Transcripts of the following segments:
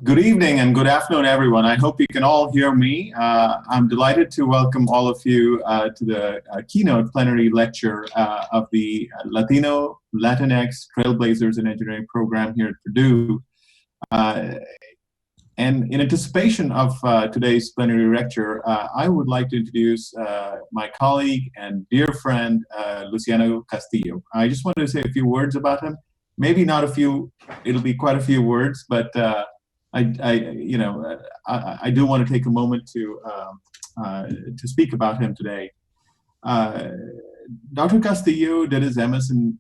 Good evening and good afternoon, everyone. I hope you can all hear me. I'm delighted to welcome all of you to the keynote plenary lecture of the Latino Latinx Trailblazers in Engineering program here at Purdue. And in anticipation of today's plenary lecture, I would like to introduce my colleague and dear friend, Luciano Castillo. I just wanted to say a few words about him. Maybe not a few, it'll be quite a few words, but I do want to take a moment to speak about him today. Dr. Castillo did his MS and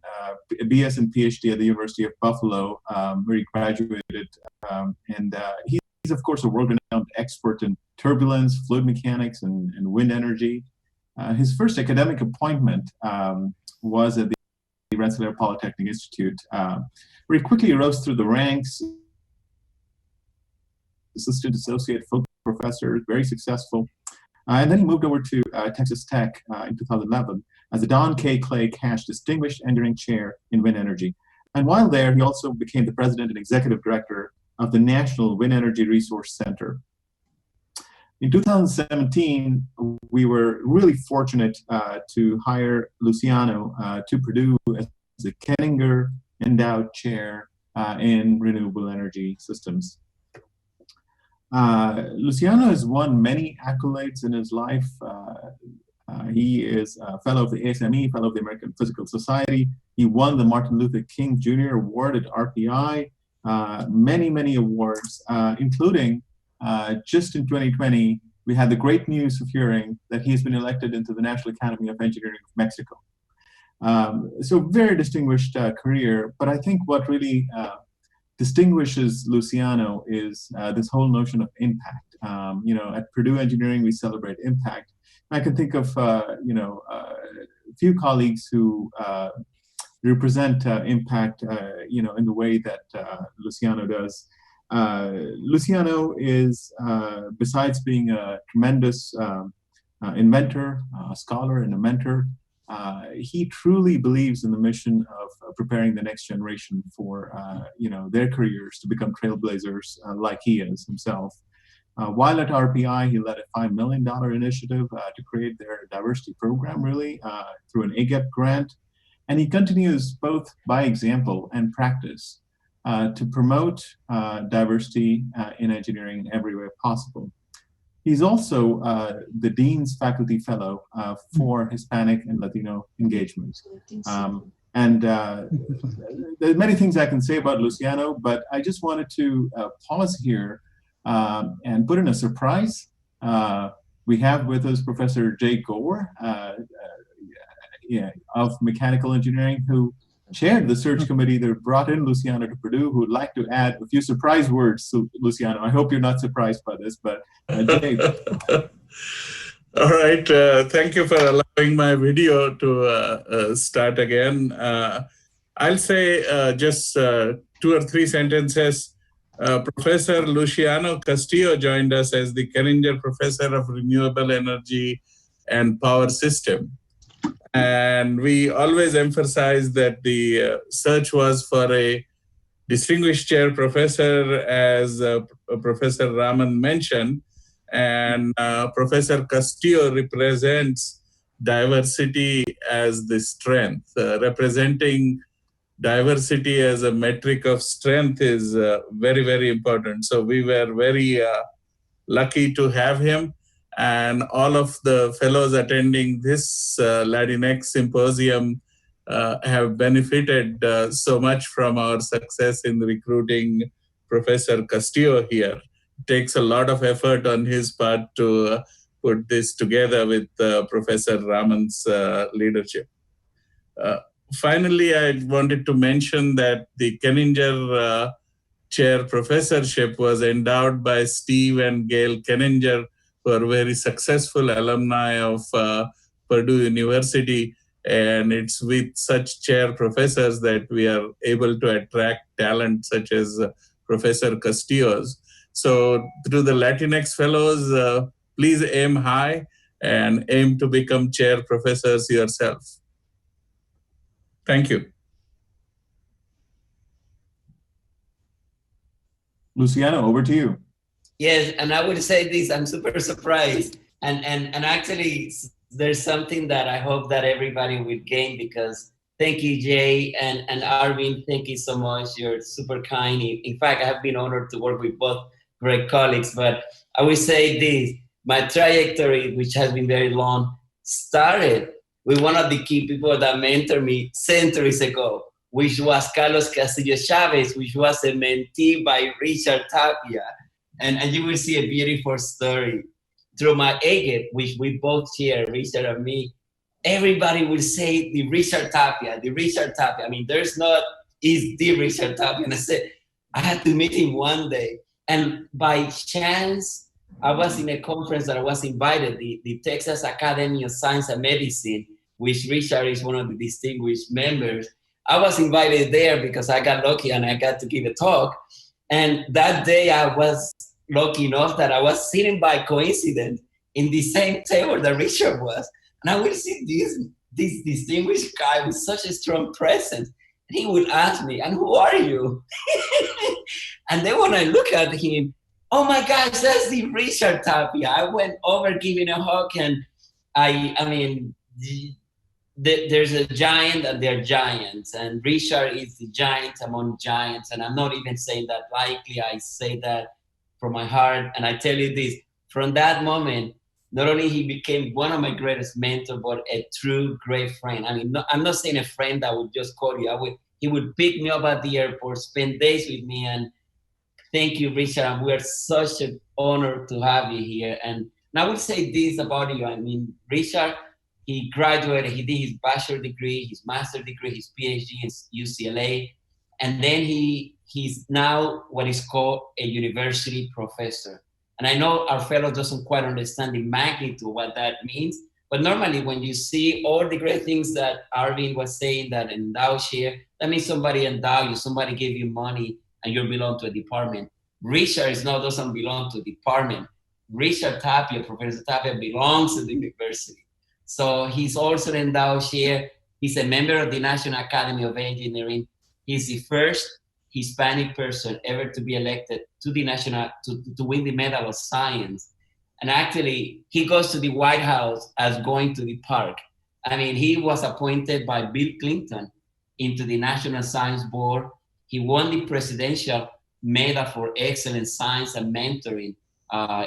BS and PhD at the University of Buffalo, where he graduated, and he's of course a world-renowned expert in turbulence, fluid mechanics, and wind energy. His first academic appointment was at the Rensselaer Polytechnic Institute, where he quickly rose through the ranks. Assistant associate full professor, very successful. And then he moved over to Texas Tech in 2011 as the Don K. Clay Cash Distinguished Engineering Chair in Wind Energy. And while there, he also became the president and executive director of the National Wind Energy Resource Center. In 2017, we were really fortunate to hire Luciano to Purdue as a Kenninger Endowed Chair in Renewable Energy Systems. Luciano has won many accolades in his life. He is a fellow of the ASME, fellow of the American Physical Society. He won the Martin Luther King Jr. Award at RPI, many awards, including just in 2020, we had the great news of hearing that he's been elected into the National Academy of Engineering of Mexico. So very distinguished career, but I think what really distinguishes Luciano is this whole notion of impact. At Purdue Engineering, we celebrate impact. I can think of a few colleagues who represent impact, in the way that Luciano does. Luciano is, besides being a tremendous inventor, a scholar, and a mentor, he truly believes in the mission of preparing the next generation for their careers to become trailblazers like he is himself. While at RPI, he led a $5 million initiative to create their diversity program, really, through an AGEP grant. And he continues both by example and practice to promote diversity in engineering in every way possible. He's also the Dean's Faculty Fellow for Hispanic and Latino engagement. There's many things I can say about Luciano, but I just wanted to pause here and put in a surprise. We have with us Professor Jay Gore of Mechanical Engineering, who chaired the search committee that brought in Luciano to Purdue, who would like to add a few surprise words to Luciano. I hope you're not surprised by this, but Jay. All right, thank you for allowing my video to start again. I'll say just 2 or 3 sentences. Professor Luciano Castillo joined us as the Kenninger Professor of Renewable Energy and Power System. And we always emphasize that the search was for a distinguished chair professor, as Professor Raman mentioned, and Professor Castillo represents diversity as the strength. Representing diversity as a metric of strength is very important. So we were very lucky to have him. And all of the fellows attending this Latinx symposium have benefited so much from our success in recruiting Professor Castillo here. It takes a lot of effort on his part to put this together with Professor Raman's leadership. Finally, I wanted to mention that the Kenninger Chair Professorship was endowed by Steve and Gail Kenninger, who are very successful alumni of Purdue University. And it's with such chair professors that we are able to attract talent such as Professor Castillo's. So through the Latinx Fellows, please aim high and aim to become chair professors yourself. Thank you. Luciano, over to you. Yes, and I would say this, I'm super surprised. And actually, there's something that I hope that everybody will gain, because thank you, Jay, and Arvin, thank you so much. You're super kind. In fact, I have been honored to work with both great colleagues, but I will say this, my trajectory, which has been very long, started with one of the key people that mentored me centuries ago, which was Carlos Castillo Chavez, which was a mentee by Richard Tapia. And you will see a beautiful story. Through my AGEP, which we both share, Richard and me, everybody will say the Richard Tapia, the Richard Tapia. I mean, there's not, is the Richard Tapia. And I said, I had to meet him one day. And by chance, I was in a conference that I was invited, the Texas Academy of Science and Medicine, which Richard is one of the distinguished members. I was invited there because I got lucky and I got to give a talk. And that day I was lucky enough that I was sitting by coincidence in the same table that Richard was. And I would see this distinguished guy with such a strong presence. And he would ask me, and who are you? And then when I look at him, oh my gosh, that's the Richard Tapia. I went over giving a hug, and I mean, there's a giant and they're giants, and Richard is the giant among giants. And I'm not even saying that lightly, I say that from my heart. And I tell you this, from that moment, not only he became one of my greatest mentors, but a true great friend. I mean, I'm not saying a friend that would just call you. He would pick me up at the airport, spend days with me, and thank you, Richard. And we are such an honor to have you here. And I would say this about you. I mean, Richard, he graduated, he did his bachelor degree, his master degree, his PhD in UCLA. And then he's now what is called a university professor. And I know our fellow doesn't quite understand the magnitude of what that means. But normally when you see all the great things that Arvin was saying, that endows here, that means somebody endowed you, somebody gave you money, and you belong to a department. Richard doesn't belong to a department. Richard Tapia, Professor Tapia, belongs to the university. So he's also an endowed chair. He's a member of the National Academy of Engineering. He's the first Hispanic person ever to be elected to the national, to win the Medal of Science. And actually, he goes to the White House as going to the park. I mean, he was appointed by Bill Clinton into the National Science Board. He won the Presidential Medal for Excellent Science and Mentoring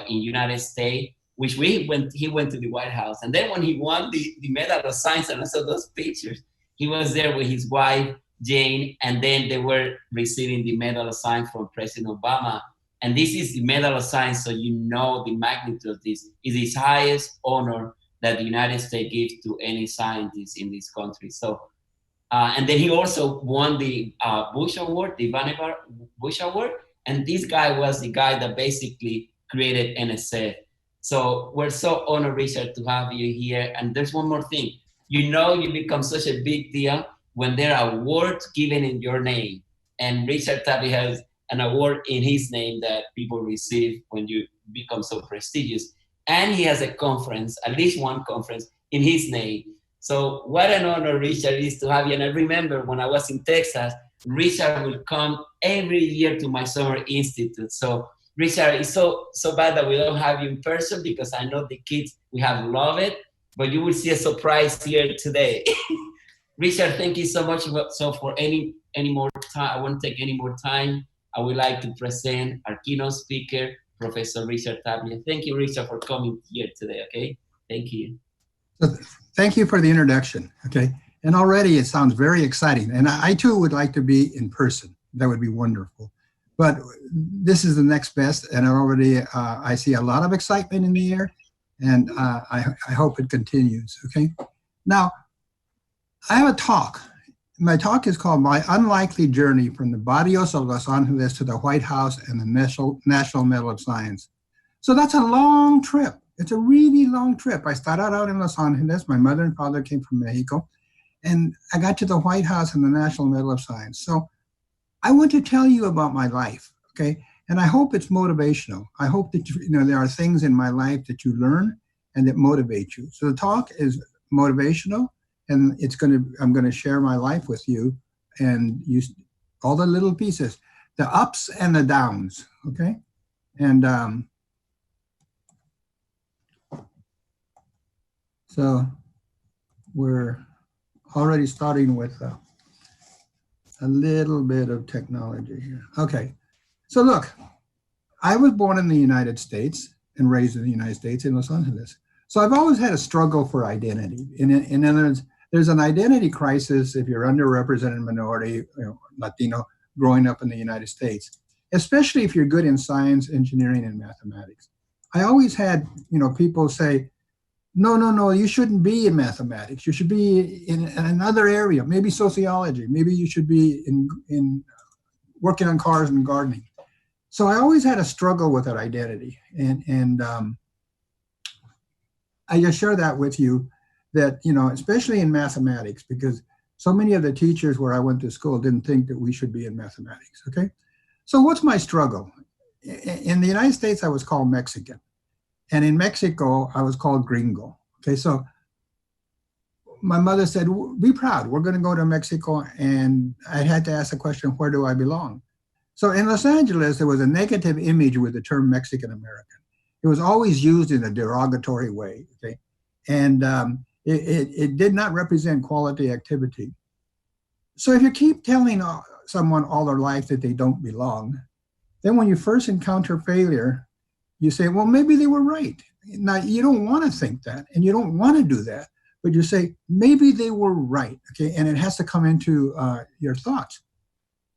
in United States, which he went to the White House. And then when he won the Medal of Science, and I saw those pictures, he was there with his wife, Jane, and then they were receiving the Medal of Science from President Obama. And this is the Medal of Science, so you know the magnitude of this. Is his highest honor that the United States gives to any scientist in this country. So, and then he also won the Bush Award, the Vannevar Bush Award. And this guy was the guy that basically created NSF. So we're so honored, Richard, to have you here. And there's one more thing. You know, you become such a big deal when there are awards given in your name. And Richard Tapia has an award in his name that people receive when you become so prestigious. And he has a conference, at least one conference, in his name. So what an honor, Richard, is to have you. And I remember when I was in Texas, Richard would come every year to my summer institute. So Richard, it's so bad that we don't have you in person, because I know the kids, we have loved it, but you will see a surprise here today. Richard, thank you so much. So for any more time, I won't take any more time. I would like to present our keynote speaker, Professor Richard Tapia. Thank you, Richard, for coming here today, okay? Thank you. So thank you for the introduction, okay? And already it sounds very exciting. And I too would like to be in person. That would be wonderful. But this is the next best, and already I see a lot of excitement in the air, and I hope it continues, okay? Now, I have a talk. My talk is called My Unlikely Journey from the Barrios of Los Angeles to the White House and the National Medal of Science. So that's a long trip. It's a really long trip. I started out in Los Angeles. My mother and father came from Mexico, and I got to the White House and the National Medal of Science. So I want to tell you about my life, okay? And I hope it's motivational. I hope that there are things in my life that you learn and that motivate you. So the talk is motivational, and I'm gonna share my life with you and use all the little pieces, the ups and the downs, okay? And so we're already starting with a little bit of technology here. Okay, so look, I was born in the United States and raised in the United States in Los Angeles. So I've always had a struggle for identity. In other words, there's an identity crisis if you're underrepresented minority, Latino, growing up in the United States, especially if you're good in science, engineering, and mathematics. I always had, people say, no, you shouldn't be in mathematics. You should be in another area, maybe sociology. Maybe you should be in working on cars and gardening. So I always had a struggle with that identity. And I just share that with you that, especially in mathematics, because so many of the teachers where I went to school didn't think that we should be in mathematics, okay? So what's my struggle? In the United States, I was called Mexican. And in Mexico, I was called gringo, okay? So my mother said, be proud, we're gonna go to Mexico. And I had to ask the question, where do I belong? So in Los Angeles, there was a negative image with the term Mexican American. It was always used in a derogatory way, okay? And it did not represent quality activity. So if you keep telling someone all their life that they don't belong, then when you first encounter failure, you say, well, maybe they were right. Now, you don't want to think that, and you don't want to do that, but you say, maybe they were right, okay? And it has to come into your thoughts.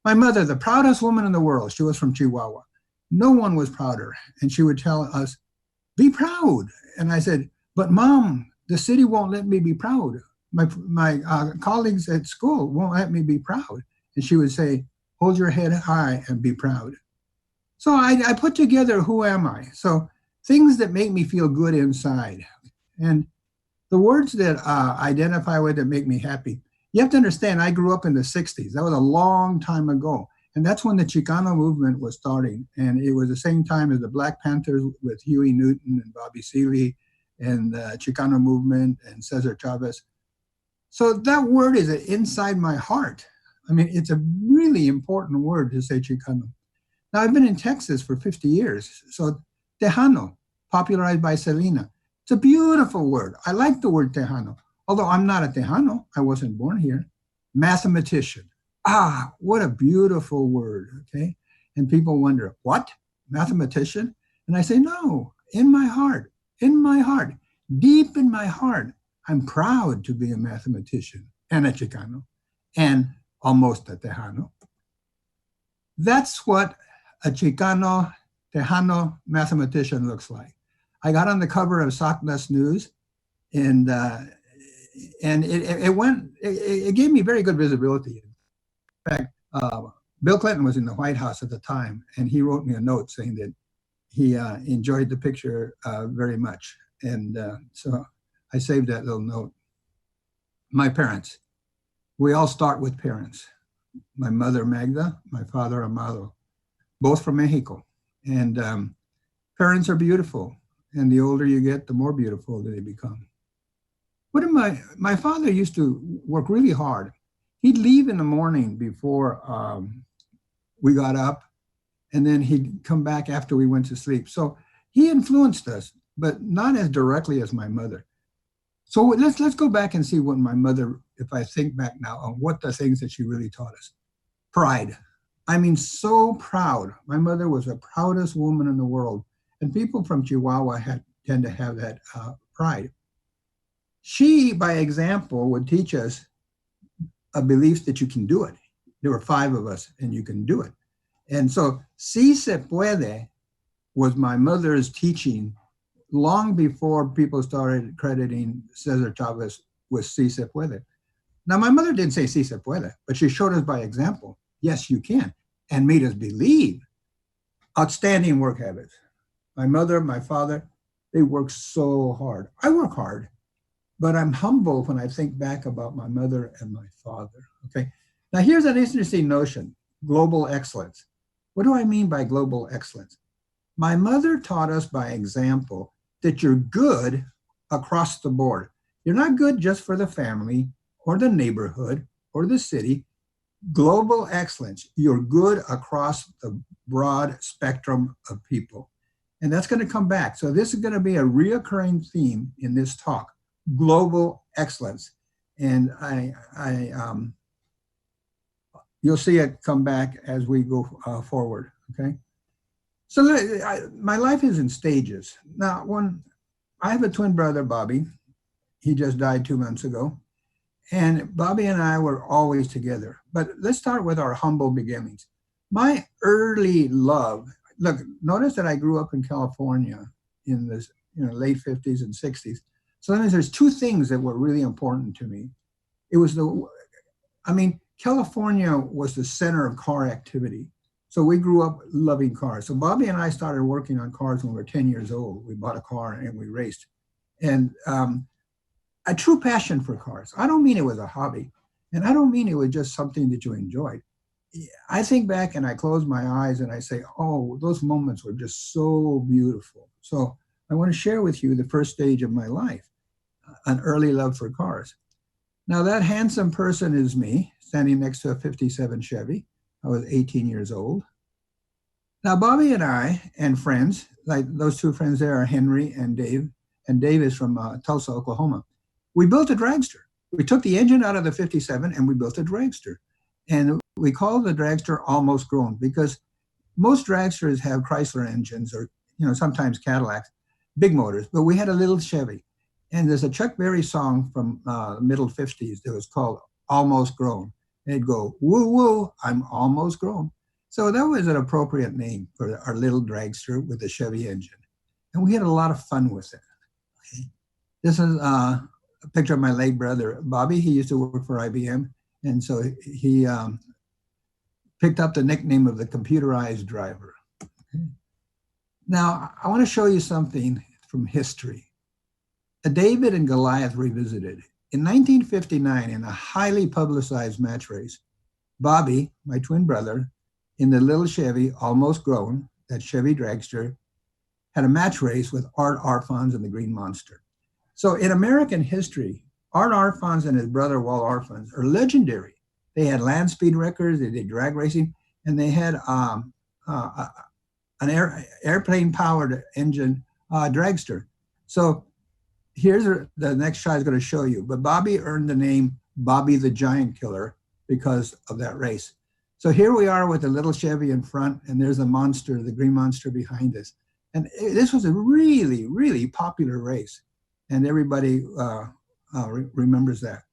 My mother, the proudest woman in the world, she was from Chihuahua. No one was prouder. And she would tell us, be proud. And I said, but Mom, the city won't let me be proud. My colleagues at school won't let me be proud. And she would say, hold your head high and be proud. So I put together, who am I? So things that make me feel good inside. And the words that identify with that make me happy. You have to understand, I grew up in the 60s. That was a long time ago. And that's when the Chicano movement was starting. And it was the same time as the Black Panthers with Huey Newton and Bobby Seeley and the Chicano movement and Cesar Chavez. So that word is inside my heart. I mean, it's a really important word to say Chicano. Now, I've been in Texas for 50 years. So Tejano, popularized by Selena. It's a beautiful word. I like the word Tejano. Although I'm not a Tejano, I wasn't born here. Mathematician. Ah, what a beautiful word, okay? And people wonder, what? Mathematician? And I say, no, in my heart, deep in my heart, I'm proud to be a mathematician and a Chicano and almost a Tejano. That's what a Chicano, Tejano mathematician looks like. I got on the cover of Sockless News, and it gave me very good visibility. In fact, Bill Clinton was in the White House at the time, and he wrote me a note saying that he enjoyed the picture very much. And so I saved that little note. My parents, we all start with parents. My mother, Magda, my father, Amado, both from Mexico. And parents are beautiful. And the older you get, the more beautiful they become. My father used to work really hard. He'd leave in the morning before we got up, and then he'd come back after we went to sleep. So he influenced us, but not as directly as my mother. So let's go back and see what my mother, if I think back now, on what the things that she really taught us. Pride. I mean, so proud. My mother was the proudest woman in the world. And people from Chihuahua tend to have that pride. She, by example, would teach us a belief that you can do it. There were 5 of us, and you can do it. And so, si se puede was my mother's teaching long before people started crediting Cesar Chavez with si se puede. Now, my mother didn't say si se puede, but she showed us by example, yes, you can, and made us believe. Outstanding work habits. My mother, my father, they work so hard. I work hard, but I'm humble when I think back about my mother and my father, okay? Now here's an interesting notion, global excellence. What do I mean by global excellence? My mother taught us by example that you're good across the board. You're not good just for the family or the neighborhood or the city. global excellence. You're good across the broad spectrum of people. And that's going to come back. So this is going to be a reoccurring theme in this talk, global excellence. And you'll see it come back as we go forward, okay? So my life is in stages. Now, I have a twin brother, Bobby. He just died 2 months ago. And Bobby and I were always together. But let's start with our humble beginnings. My early love, look, notice that I grew up in California in the late 50s and 60s. So that means there's two things that were really important to me. It was California was the center of car activity. So we grew up loving cars. So Bobby and I started working on cars when we were 10 years old. We bought a car and we raced. And a true passion for cars. I don't mean it was a hobby. And I don't mean it was just something that you enjoyed. I think back and I close my eyes and I say, oh, those moments were just so beautiful. So I want to share with you the first stage of my life, an early love for cars. Now that handsome person is me, standing next to a 57 Chevy. I was 18 years old. Now Bobby and I and friends, like those two friends there are Henry and Dave is from Tulsa, Oklahoma. We built a dragster. We took the engine out of the 57 and we built a dragster. And we called the dragster Almost Grown because most dragsters have Chrysler engines or sometimes Cadillacs, big motors, but we had a little Chevy. And there's a Chuck Berry song from the middle 50s that was called Almost Grown. And it'd go, woo, woo, I'm almost grown. So that was an appropriate name for our little dragster with the Chevy engine. And we had a lot of fun with it. Okay. This is a picture of my late brother, Bobby. He used to work for IBM. And so he picked up the nickname of the computerized driver. Okay. Now, I want to show you something from history. A David and Goliath revisited. In 1959, in a highly publicized match race, Bobby, my twin brother, in the little Chevy, Almost Grown, that Chevy dragster, had a match race with Art Arfons and the Green Monster. So in American history, Art Arfons and his brother Walt Arfons are legendary. They had land speed records, they did drag racing, and they had an airplane-powered engine dragster. So here's the next shot is going to show you. But Bobby earned the name Bobby the Giant Killer because of that race. So here we are with the little Chevy in front, and there's the monster, the Green Monster behind us. And this was a really, really popular race, and everybody remembers that.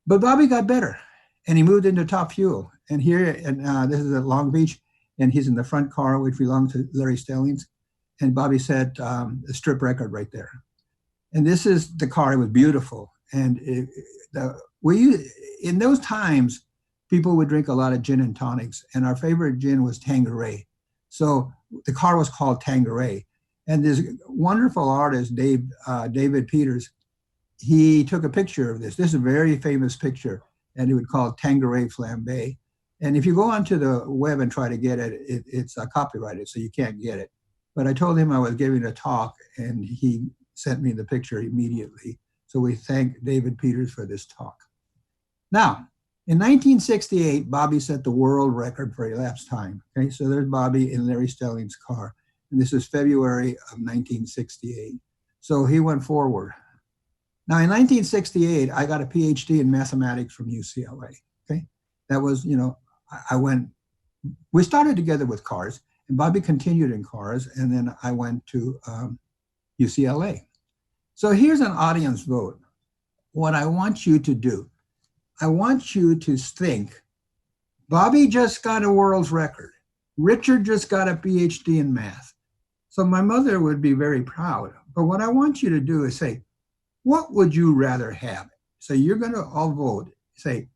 But Bobby got better, and he moved into Top Fuel. And here, this is at Long Beach, and he's in the front car, which belonged to Larry Stellings. And Bobby set a strip record right there. And this is the car. It was beautiful. And in those times, people would drink a lot of gin and tonics, and our favorite gin was Tanqueray. So the car was called Tanqueray. And this wonderful artist, David Peters, he took a picture of this. This is a very famous picture, and it was called Tanqueray Flambe. And if you go onto the web and try to get it, it's copyrighted, so you can't get it. But I told him I was giving a talk, and he sent me the picture immediately. So we thank David Peters for this talk. Now, in 1968, Bobby set the world record for elapsed time. Okay, so there's Bobby in Larry Stelling's car. And this is February of 1968. So he went forward. Now in 1968, I got a PhD in mathematics from UCLA. Okay, that was, we started together with cars, and Bobby continued in cars, and then I went to UCLA. So here's an audience vote. What I want you to do, I want you to think, Bobby just got a world's record. Richard just got a PhD in math. So my mother would be very proud. But what I want you to do is say, what would you rather have? So you're going to all vote. Say,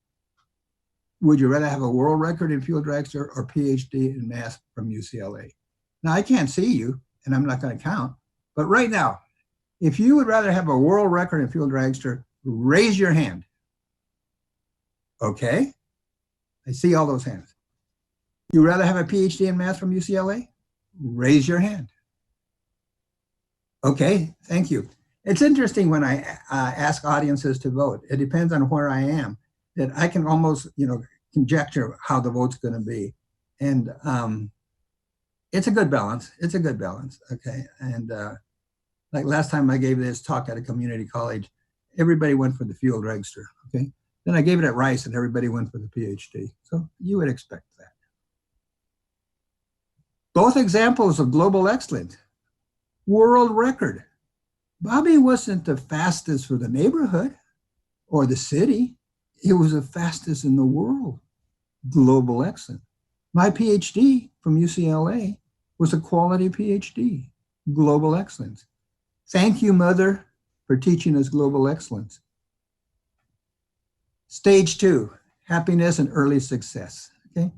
would you rather have a world record in fuel dragster or PhD in math from UCLA? Now, I can't see you, and I'm not going to count. But right now, if you would rather have a world record in fuel dragster, raise your hand. Okay, I see all those hands. You rather have a PhD in math from UCLA? Raise your hand. Okay, thank you. It's interesting when I ask audiences to vote. It depends on where I am, that I can almost, conjecture how the vote's going to be. And it's a good balance. It's a good balance. Okay. And like last time I gave this talk at a community college, everybody went for the field register. Okay. Then I gave it at Rice and everybody went for the PhD. So you would expect that. Both examples of global excellence. World record. Bobby wasn't the fastest for the neighborhood or the city. It was the fastest in the world. Global excellence. My PhD from UCLA was a quality PhD. Global excellence. Thank you, Mother, for teaching us global excellence. Stage 2, happiness and early success. Okay.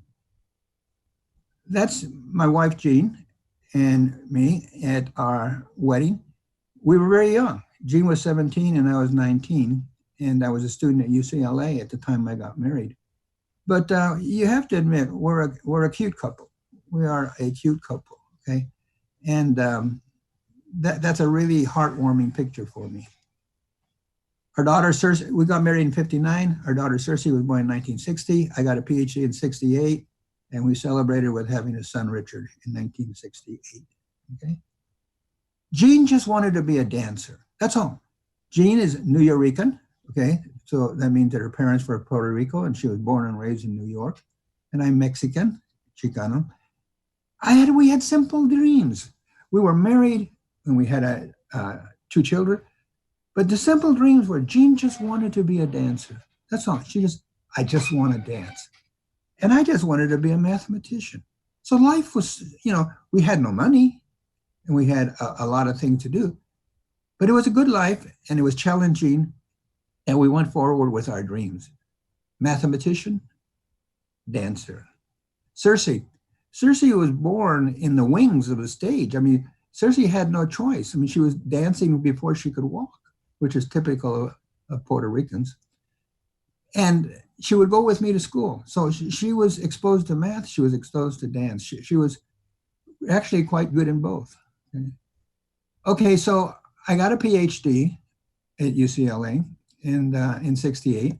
That's my wife, Jean, and me at our wedding. We were very young. Jean was 17 and I was 19, and I was a student at UCLA at the time I got married. But you have to admit, we're a cute couple. We are a cute couple, okay? And that's a really heartwarming picture for me. Our daughter, Cersei, we got married in 59. Our daughter, Cersei, was born in 1960. I got a PhD in 68, and we celebrated with having a son, Richard, in 1968, okay? Jean just wanted to be a dancer. That's all. Jean is Nuyorican, okay? So that means that her parents were Puerto Rico and she was born and raised in New York. And I'm Mexican, Chicano. We had simple dreams. We were married and we had 2 children. But the simple dreams were Jean just wanted to be a dancer. That's all. I just want to dance. And I just wanted to be a mathematician. So life was, we had no money and we had a lot of things to do. But it was a good life and it was challenging. And we went forward with our dreams. Mathematician, dancer. Cersei was born in the wings of the stage. I mean, Cersei had no choice. I mean, she was dancing before she could walk, which is typical of Puerto Ricans. And she would go with me to school. So she was exposed to math. She was exposed to dance. She was actually quite good in both. Okay, so I got a PhD at UCLA in 68.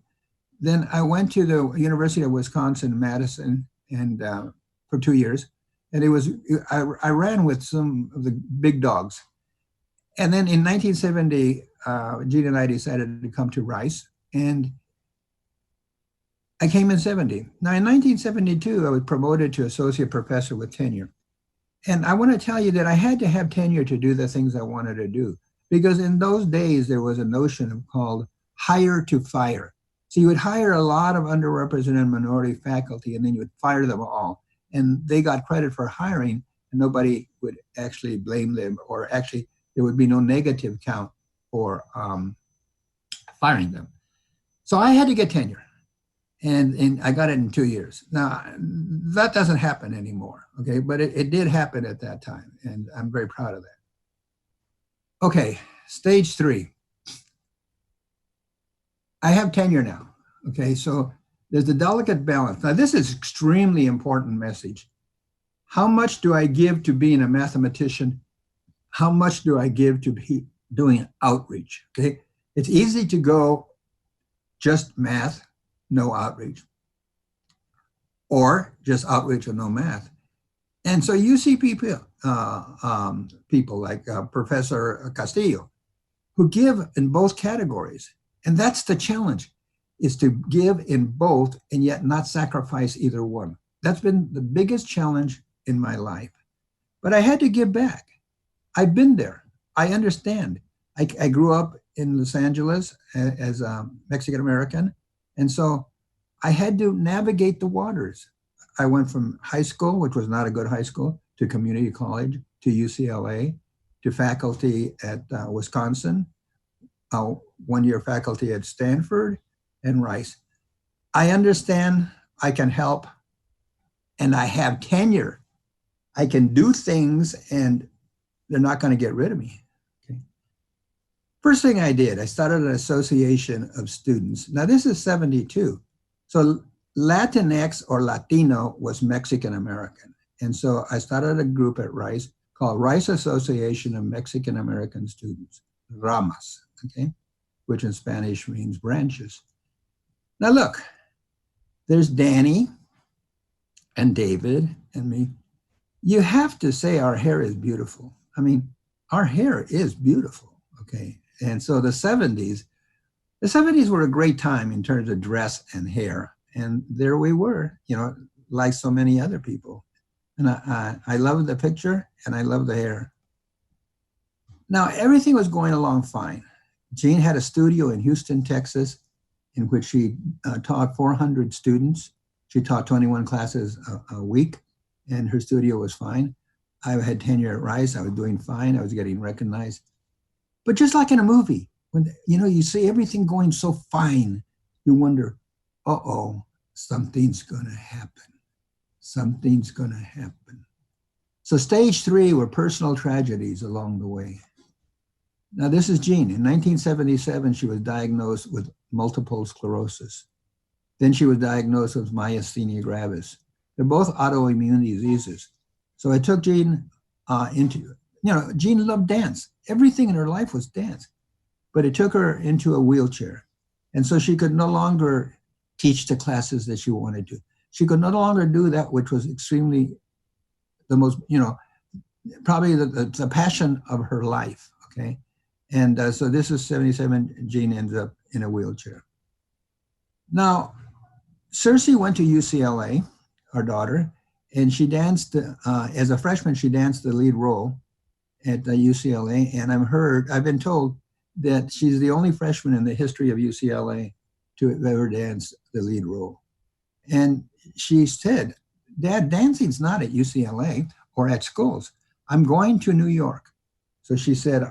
Then I went to the University of Wisconsin-Madison and for 2 years. And I ran with some of the big dogs. And then in 1970, Jean and I decided to come to Rice. And I came in 70. Now in 1972, I was promoted to associate professor with tenure. And I want to tell you that I had to have tenure to do the things I wanted to do. Because in those days, there was a notion called hire to fire. So you would hire a lot of underrepresented minority faculty and then you would fire them all. And they got credit for hiring and nobody would actually blame them, or actually there would be no negative count for firing them. So I had to get tenure and I got it in 2 years. Now that doesn't happen anymore, okay? But it did happen at that time and I'm very proud of that. Okay, stage 3. I have tenure now, okay? So there's a delicate balance. Now this is extremely important message. How much do I give to being a mathematician? How much do I give to be doing outreach, okay? It's easy to go just math, no outreach, or just outreach and no math. And so you see people, people like Professor Castillo, who give in both categories. And that's the challenge, is to give in both and yet not sacrifice either one. That's been the biggest challenge in my life. But I had to give back. I've been there. I understand. I grew up in Los Angeles as a Mexican American. And so I had to navigate the waters. I went from high school, which was not a good high school, to community college, to UCLA, to faculty at Wisconsin, 1-year faculty at Stanford and Rice. I understand, I can help, and I have tenure. I can do things and they're not going to get rid of me. Okay. First thing I did, I started an association of students. Now this is 72. So Latinx or Latino was Mexican American. And so I started a group at Rice called Rice Association of Mexican American Students, Ramas, okay, which in Spanish means branches. Now look, There's Danny and David and me. You have to say our hair is beautiful. I mean, our hair is beautiful, okay? And so the 70s were a great time in terms of dress and hair. And there we were, you know, like so many other people. And I love the picture and I love the hair. Now, everything was going along fine. Jean had a studio in Houston, Texas, in which she taught 400 students. She taught 21 classes a week, and her studio was fine. I had tenure at Rice. I was doing fine. I was getting recognized. But just like in a movie, when you see everything going so fine, you wonder, uh-oh, something's going to happen. Something's going to happen. So stage 3 were personal tragedies along the way. Now, this is Jean. In 1977, she was diagnosed with multiple sclerosis. Then she was diagnosed with myasthenia gravis. They're both autoimmune diseases. So I took Jean Jean loved dance. Everything in her life was dance. But it took her into a wheelchair. And so she could no longer teach the classes that she wanted to. She could no longer do that, which was extremely the most, probably the passion of her life, okay? And so this is 77, Jean ends up in a wheelchair. Now, Cersei went to UCLA, our daughter, and she danced, as a freshman, she danced the lead role at UCLA. And I've been told that she's the only freshman in the history of UCLA to have ever danced the lead role. And she said, Dad, dancing's not at UCLA or at schools. I'm going to New York. So she said,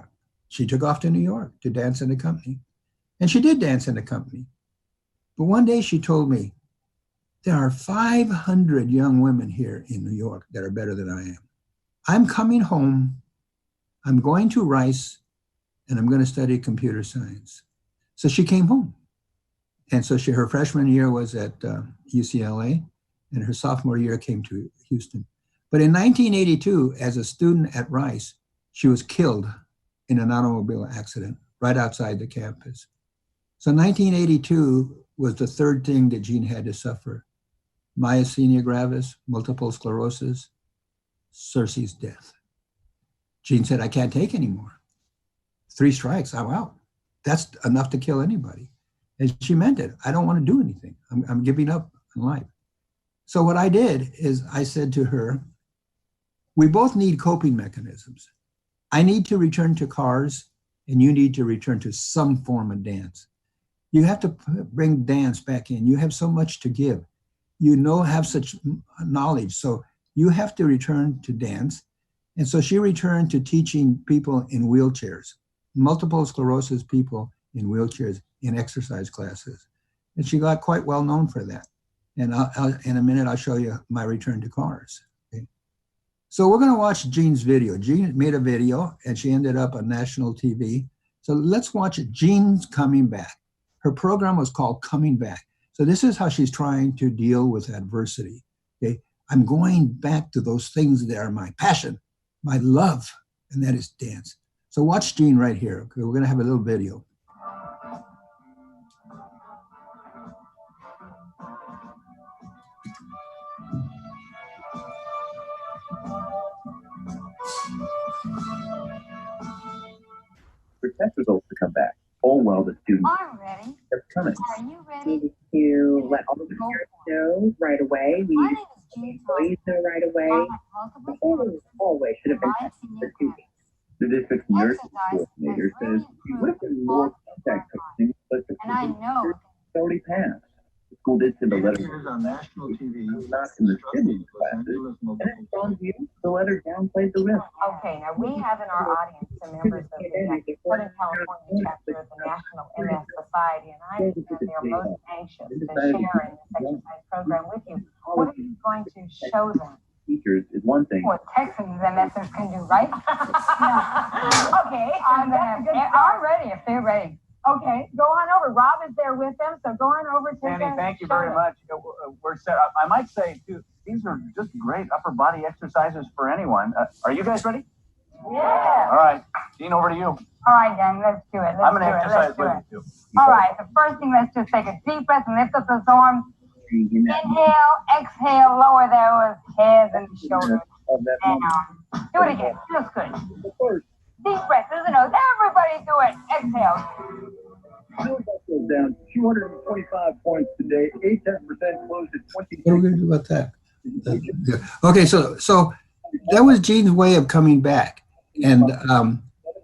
she took off to New York to dance in the company. And she did dance in the company. But one day she told me, there are 500 young women here in New York that are better than I am. I'm coming home, I'm going to Rice, and I'm going to study computer science. So she came home. And so her freshman year was at UCLA, and her sophomore year came to Houston. But in 1982, as a student at Rice, she was killed in an automobile accident right outside the campus. So 1982 was the third thing that Jean had to suffer. Myasthenia gravis, multiple sclerosis, Cersei's death. Jean said, I can't take anymore. 3 strikes, I'm out. That's enough to kill anybody. And she meant it. I don't want to do anything. I'm giving up on life. So what I did is I said to her, we both need coping mechanisms. I need to return to cars, and you need to return to some form of dance. You have to bring dance back in. You have so much to give. Have such knowledge. So you have to return to dance. And so she returned to teaching people in wheelchairs, multiple sclerosis people in wheelchairs in exercise classes. And she got quite well known for that. And in a minute, I'll show you my return to cars. Okay? So we're going to watch Jean's video. Jean made a video, and she ended up on national TV. So let's watch it. Jean's coming back. Her program was called Coming Back. So this is how she's trying to deal with adversity. Okay? I'm going back to those things that are my passion, my love, and that is dance. So watch Jean right here. Okay? We're going to have a little video. For test results to come back, all while the students I'm ready. are coming. Are you ready? Need to let all the parents know right away. We My need name is Jean employees know right away. I have multiple The whole sclerosis, hallway should have been tested for 2 weeks. The district's nurse Exercise coordinator has really says she would have been more contact tracing, but the and I know it's already passed. The school did send a letter on national TV. not in the stimulus classes, and it tells you the letter downplays the risk. Okay, now we have in our audience some members of the Southern California chapter of the National MS Society, and I understand they are most anxious to share in this exercise program with you. What are you going to show them? Teachers is one thing. What texting the messers can do, right? Okay, I'm ready if they're ready. Okay, go on over. Rob is there with them, so go on over to Sandy, thank you very much. We're set up. I might say, too, these are just great upper body exercises for anyone. Are you guys ready? Yeah. All right. Dean, over to you. All right, gang, let's do it. I'm going to exercise with you, too. All right, the first thing, let's just take a deep breath and lift up those arms. Inhale, exhale, lower those heads and shoulders down. Do it again. Feels good. Deep breath through the nose. Everybody do it. Exhale. Down 225 points today, 8% closed at 20. What are we going to do about that? Okay, so that was Jean's way of coming back, and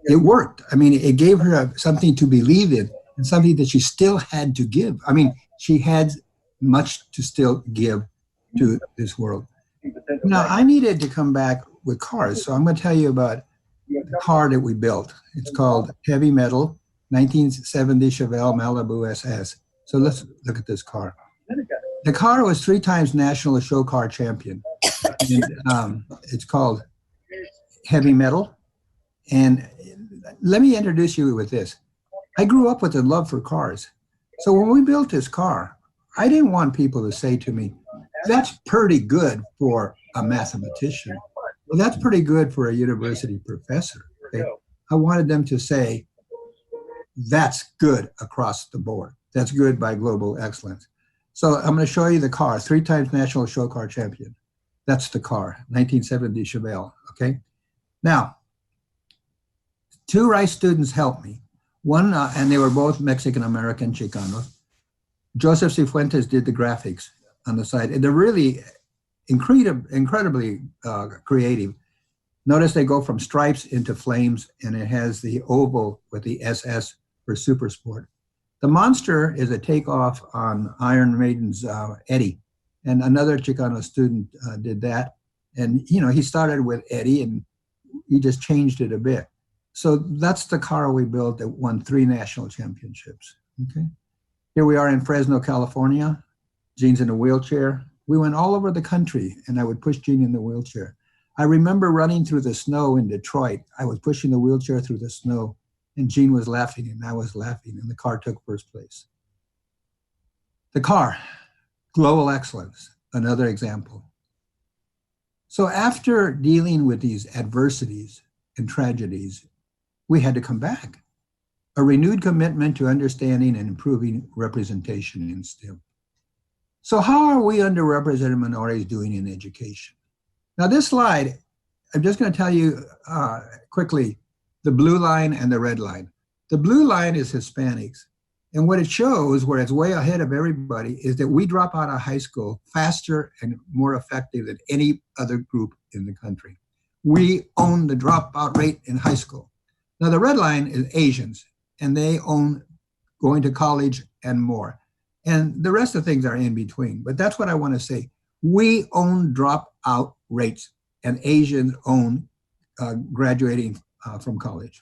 it worked. I mean, it gave her something to believe in and something that she still had to give. I mean, she had much to still give to this world. Now, I needed to come back with cars, so I'm going to tell you about the car that we built. It's called Heavy Metal 1970 Chevelle Malibu SS. So let's look at this car. The car was 3 times national show car champion. And, it's called Heavy Metal. And let me introduce you with this. I grew up with a love for cars. So when we built this car, I didn't want people to say to me, that's pretty good for a mathematician. Well, that's pretty good for a university professor. Okay? I wanted them to say, that's good across the board. That's good by global excellence. So I'm going to show you the car, 3 times national show car champion. That's the car, 1970 Chevelle, okay? Now, 2 Rice students helped me. One, and they were both Mexican-American Chicanos. Joseph Cifuentes did the graphics on the side. And they're really incredibly creative. Notice they go from stripes into flames, and it has the oval with the SS for Super Sport. The monster is a takeoff on Iron Maiden's Eddie, and another Chicano student did that. And he started with Eddie, and he just changed it a bit. So that's the car we built that won 3 national championships. Okay, here we are in Fresno, California. Jean's in a wheelchair. We went all over the country, and I would push Jean in the wheelchair. I remember running through the snow in Detroit. I was pushing the wheelchair through the snow, and Jean was laughing, and I was laughing, and the car took first place. The car, global excellence, another example. So after dealing with these adversities and tragedies, we had to come back. A renewed commitment to understanding and improving representation in STEM. So how are we underrepresented minorities doing in education? Now this slide, I'm just going to tell you quickly, the blue line and the red line. The blue line is Hispanics. And what it shows, where it's way ahead of everybody, is that we drop out of high school faster and more effective than any other group in the country. We own the dropout rate in high school. Now the red line is Asians, and they own going to college and more. And the rest of the things are in between. But that's what I want to say. We own dropout rates, and Asians own graduating from college.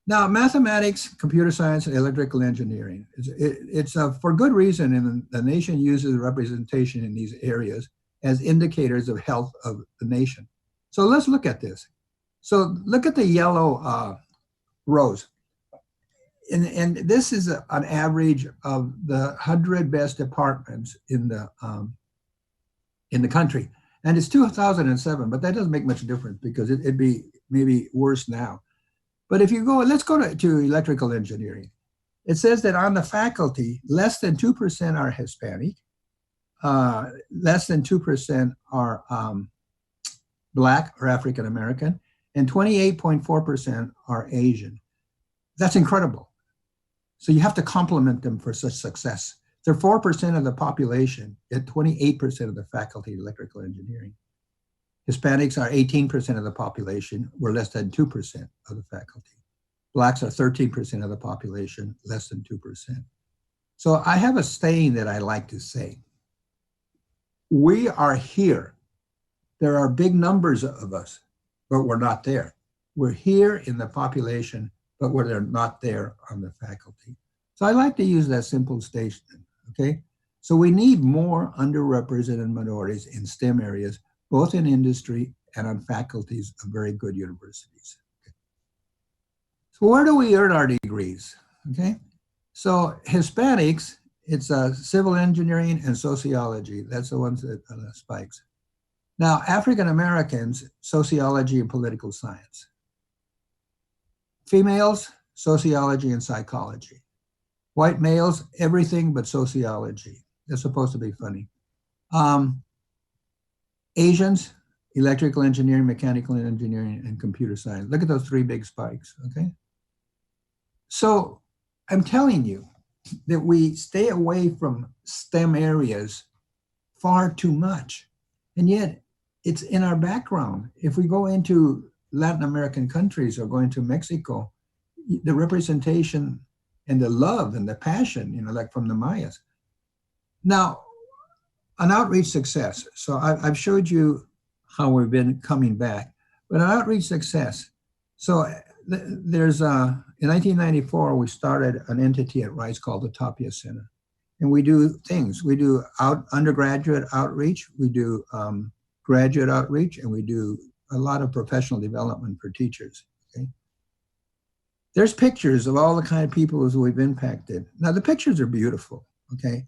Now, mathematics, computer science, and electrical engineering. It's for good reason, and the nation uses representation in these areas as indicators of health of the nation. So let's look at this. So look at the yellow rows. And this is an average of the 100 best departments in the country. And it's 2007, but that doesn't make much difference because it'd be maybe worse now. But if you go, let's go to electrical engineering. It says that on the faculty, less than 2% are Hispanic, less than 2% are Black or African American, and 28.4% are Asian. That's incredible. So you have to compliment them for such success. They're 4% of the population, at 28% of the faculty in electrical engineering. Hispanics are 18% of the population, we're less than 2% of the faculty. Blacks are 13% of the population, less than 2%. So I have a saying that I like to say. We are here. There are big numbers of us, but we're not there. We're here in the population, but we're not there on the faculty. So I like to use that simple statement, okay? So we need more underrepresented minorities in STEM areas, both in industry and on faculties of very good universities. Okay. So where do we earn our degrees, okay? So Hispanics, it's civil engineering and sociology. That's the ones that spikes. Now, African Americans, sociology and political science. Females, sociology and psychology. White males, everything but sociology. They're supposed to be funny. Asians, electrical engineering, mechanical engineering, and computer science. Look at those three big spikes, okay? So I'm telling you that we stay away from STEM areas far too much. And yet it's in our background. If we go into Latin American countries or go into Mexico, the representation and the love and the passion, you know, like from the Mayas. Now, an outreach success. So I've showed you how we've been coming back, but an outreach success. So there's in 1994, we started an entity at Rice called the Tapia Center. And we do things. We do undergraduate outreach, we do graduate outreach, and we do a lot of professional development for teachers, okay? There's pictures of all the kind of people who we've impacted. Now the pictures are beautiful, okay?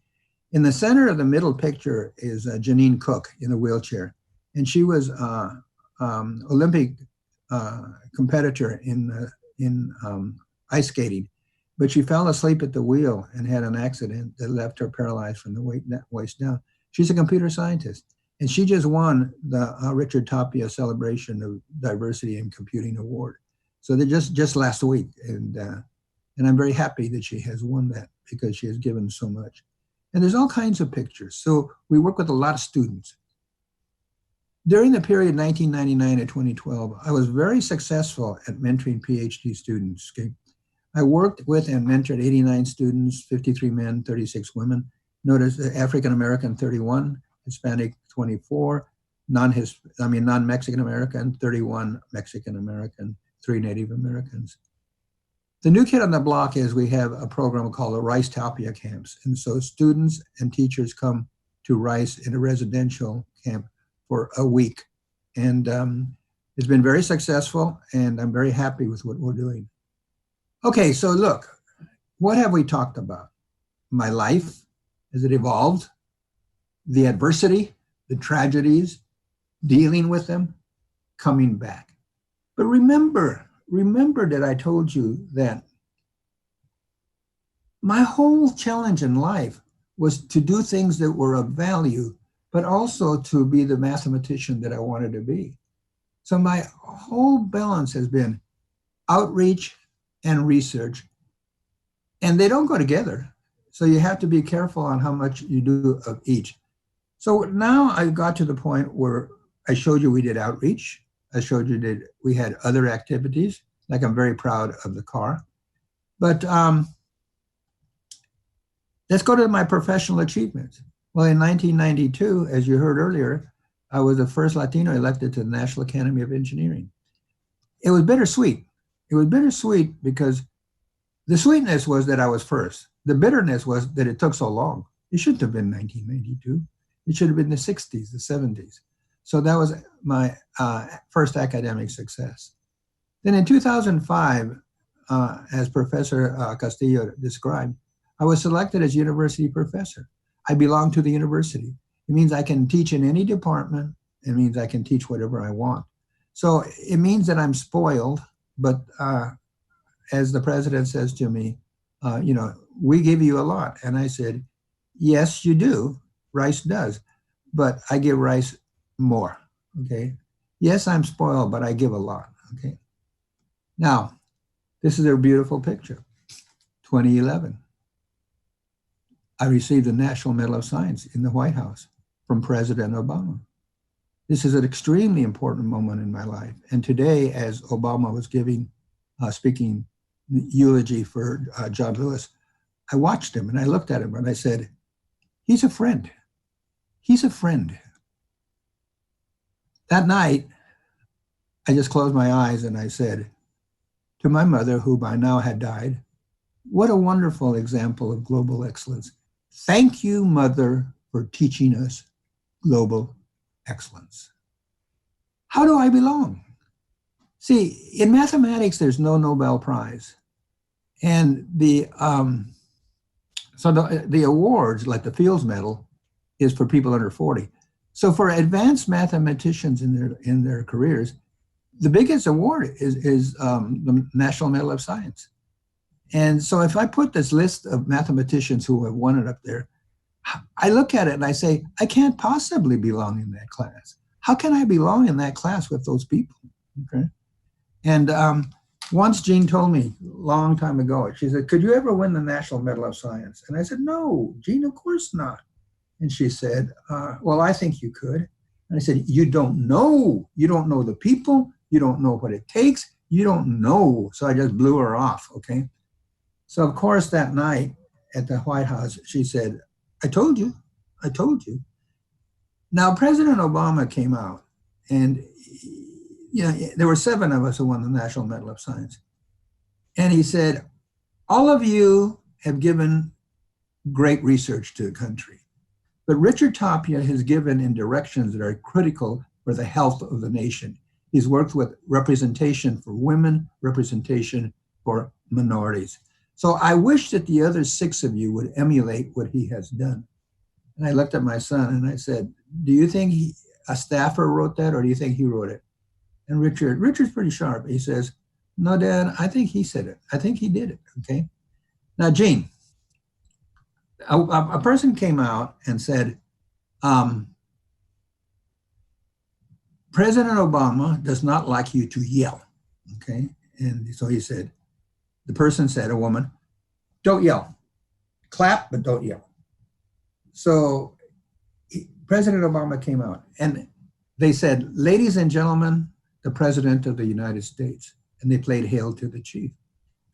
In the center of the middle picture is Janine Cook in a wheelchair. And she was Olympic competitor in ice skating, but she fell asleep at the wheel and had an accident that left her paralyzed from the waist down. She's a computer scientist, and she just won the Richard Tapia Celebration of Diversity in Computing Award. So they just last week, and I'm very happy that she has won that because she has given so much. And there's all kinds of pictures. So we work with a lot of students. During the period 1999 to 2012, I was very successful at mentoring PhD students. Okay? I worked with and mentored 89 students, 53 men, 36 women. Notice African American 31, Hispanic 24, non-Mexican American 31, Mexican American, 3 Native Americans. The new kid on the block is we have a program called the Rice Tapia Camps. And so students and teachers come to Rice in a residential camp for a week. And it's been very successful, and I'm very happy with what we're doing. Okay, so look, what have we talked about? My life, as it evolved, the adversity, the tragedies, dealing with them, coming back. But remember that I told you that my whole challenge in life was to do things that were of value, but also to be the mathematician that I wanted to be. So my whole balance has been outreach and research, and they don't go together. So you have to be careful on how much you do of each. So now I got to the point where I showed you we did outreach. I showed you that we had other activities, like I'm very proud of the car. But let's go to my professional achievements. Well, in 1992, as you heard earlier, I was the first Latino elected to the National Academy of Engineering. It was bittersweet. It was bittersweet because the sweetness was that I was first. The bitterness was that it took so long. It shouldn't have been 1992. It should have been the 60s, the 70s. So that was my first academic success. Then in 2005, as Professor Castillo described, I was selected as university professor. I belong to the university. It means I can teach in any department. It means I can teach whatever I want. So it means that I'm spoiled, but as the president says to me, you know, we give you a lot. And I said, yes, you do. Rice does, but I give Rice more, okay? Yes, I'm spoiled, but I give a lot, okay? Now, this is a beautiful picture, 2011. I received the National Medal of Science in the White House from President Obama. This is an extremely important moment in my life. And today, as Obama was speaking eulogy for John Lewis, I watched him and I looked at him and I said, he's a friend. He's a friend. That night, I just closed my eyes and I said to my mother, who by now had died, what a wonderful example of global excellence. Thank you, Mother, for teaching us global excellence. How do I belong? See, in mathematics, there's no Nobel Prize. And the awards, like the Fields Medal, is for people under 40. So for advanced mathematicians in their careers, the biggest award is the National Medal of Science. And so if I put this list of mathematicians who have won it up there, I look at it and I say, I can't possibly belong in that class. How can I belong in that class with those people? Okay. And once Jean told me a long time ago, she said, could you ever win the National Medal of Science? And I said, no, Jean, of course not. And she said, well, I think you could. And I said, you don't know. You don't know the people. You don't know what it takes. You don't know. So I just blew her off, okay? So of course that night at the White House, she said, I told you. I told you. Now, President Obama came out, and there were 7 of us who won the National Medal of Science. And he said, all of you have given great research to the country, but Richard Tapia has given in directions that are critical for the health of the nation. He's worked with representation for women, representation for minorities. So I wish that the other 6 of you would emulate what he has done. And I looked at my son and I said, do you think a staffer wrote that, or do you think he wrote it? And Richard's pretty sharp. He says, no, Dad, I think he said it. I think he did it, okay? Now, Jean, a person came out and said, President Obama does not like you to yell, okay? And so he said, the person said, a woman, don't yell. Clap, but don't yell. So President Obama came out and they said, ladies and gentlemen, the President of the United States. And they played Hail to the Chief.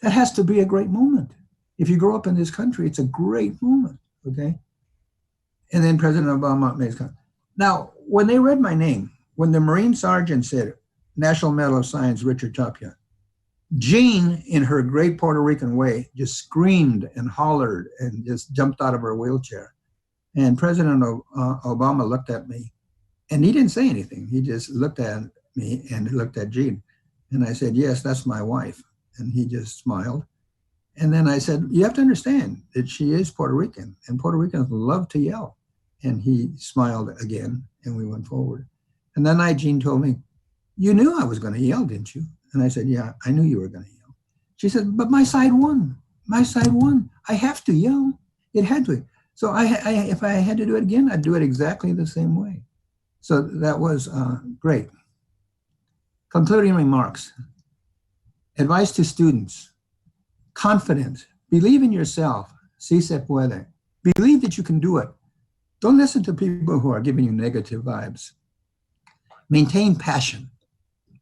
That has to be a great moment. If you grow up in this country, it's a great moment, okay? And then President Obama made his comment. Now, when they read my name, when the Marine Sergeant said, National Medal of Science, Richard Tapia, Jean, in her great Puerto Rican way, just screamed and hollered and just jumped out of her wheelchair. And President Obama looked at me, and he didn't say anything. He just looked at me and looked at Jean. And I said, yes, that's my wife. And he just smiled. And then I said, you have to understand that she is Puerto Rican, and Puerto Ricans love to yell. And he smiled again, and we went forward. And that night, Jean told me, you knew I was going to yell, didn't you? And I said, yeah, I knew you were going to yell. She said, but my side won. My side won. I have to yell. It had to. So if I had to do it again, I'd do it exactly the same way. So that was great. Concluding remarks. Advice to students. Confidence. Believe in yourself. Si se puede. Believe that you can do it. Don't listen to people who are giving you negative vibes. Maintain passion.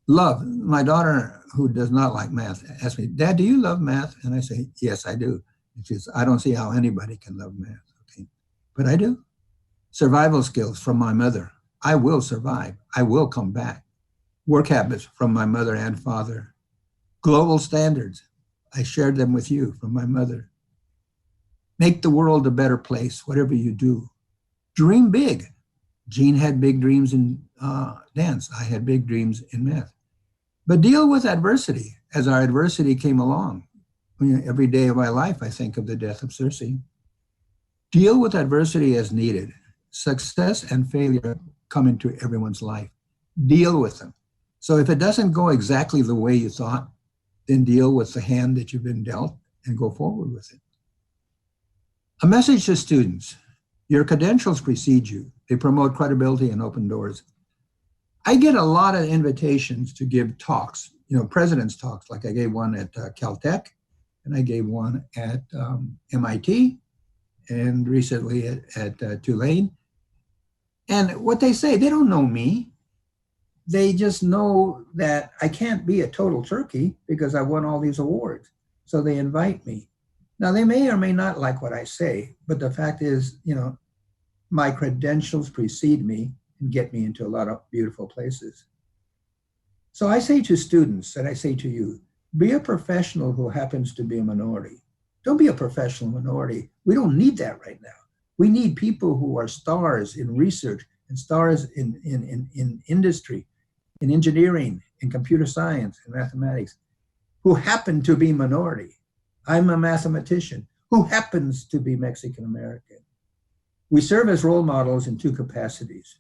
Love. My daughter, who does not like math, asked me, Dad, do you love math? And I say, yes, I do. She says, I don't see how anybody can love math. Okay, but I do. Survival skills from my mother. I will survive. I will come back. Work habits from my mother and father. Global standards. I shared them with you from my mother. Make the world a better place, whatever you do. Dream big. Jean had big dreams in dance. I had big dreams in math. But deal with adversity as our adversity came along. Every day of my life, I think of the death of Circe. Deal with adversity as needed. Success and failure come into everyone's life. Deal with them. So if it doesn't go exactly the way you thought, then deal with the hand that you've been dealt and go forward with it. A message to students. Your credentials precede you. They promote credibility and open doors. I get a lot of invitations to give talks, president's talks, like I gave one at Caltech, and I gave one at MIT, and recently at Tulane. And what they say, they don't know me. They just know that I can't be a total turkey because I won all these awards. So they invite me. Now, they may or may not like what I say, but the fact is, my credentials precede me and get me into a lot of beautiful places. So I say to students, and I say to you, be a professional who happens to be a minority. Don't be a professional minority. We don't need that right now. We need people who are stars in research and stars in industry, in engineering, in computer science, and mathematics, who happen to be minority. I'm a mathematician who happens to be Mexican American. We serve as role models in 2 capacities.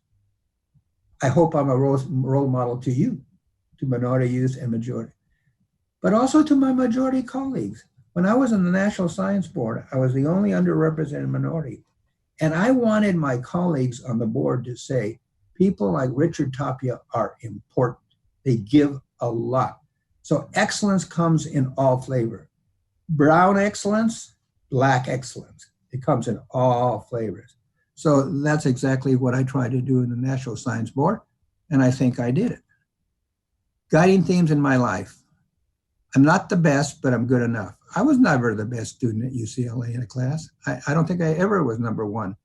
I hope I'm a role model to you, to minority youth and majority, but also to my majority colleagues. When I was in the National Science Board, I was the only underrepresented minority. And I wanted my colleagues on the board to say, people like Richard Tapia are important. They give a lot. So excellence comes in all flavor. Brown excellence, black excellence. It comes in all flavors. So that's exactly what I tried to do in the National Science Board, and I think I did it. Guiding themes in my life. I'm not the best, but I'm good enough. I was never the best student at UCLA in a class. I don't think I ever was number one,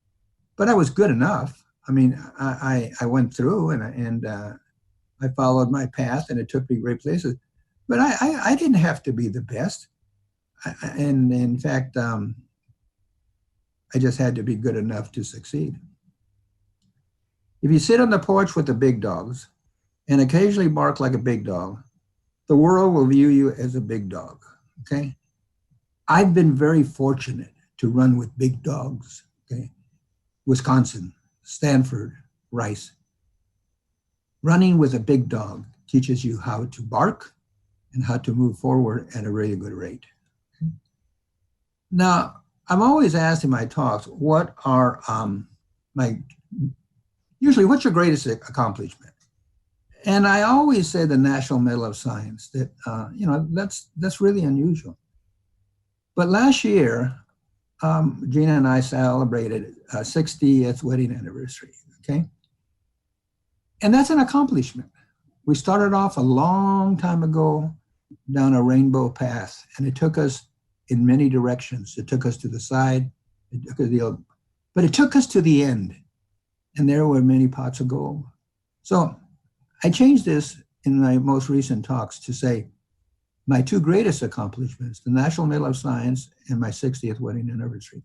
but I was good enough. I mean, I went through and I followed my path, and it took me great places. But I didn't have to be the best. And in fact, I just had to be good enough to succeed. If you sit on the porch with the big dogs and occasionally bark like a big dog, the world will view you as a big dog, okay? I've been very fortunate to run with big dogs, okay? Wisconsin, Stanford, Rice. Running with a big dog teaches you how to bark and how to move forward at a really good rate. Okay? Now, I'm always asked in my talks, what are usually what's your greatest accomplishment? And I always say the National Medal of Science, that, that's really unusual. But last year, Gina and I celebrated a 60th wedding anniversary, okay? And that's an accomplishment. We started off a long time ago down a rainbow path, and it took us in many directions. It took us to the side, but it took us to the end, and there were many pots of gold. So I changed this in my most recent talks to say, my two greatest accomplishments, the National Medal of Science and my 60th wedding anniversary.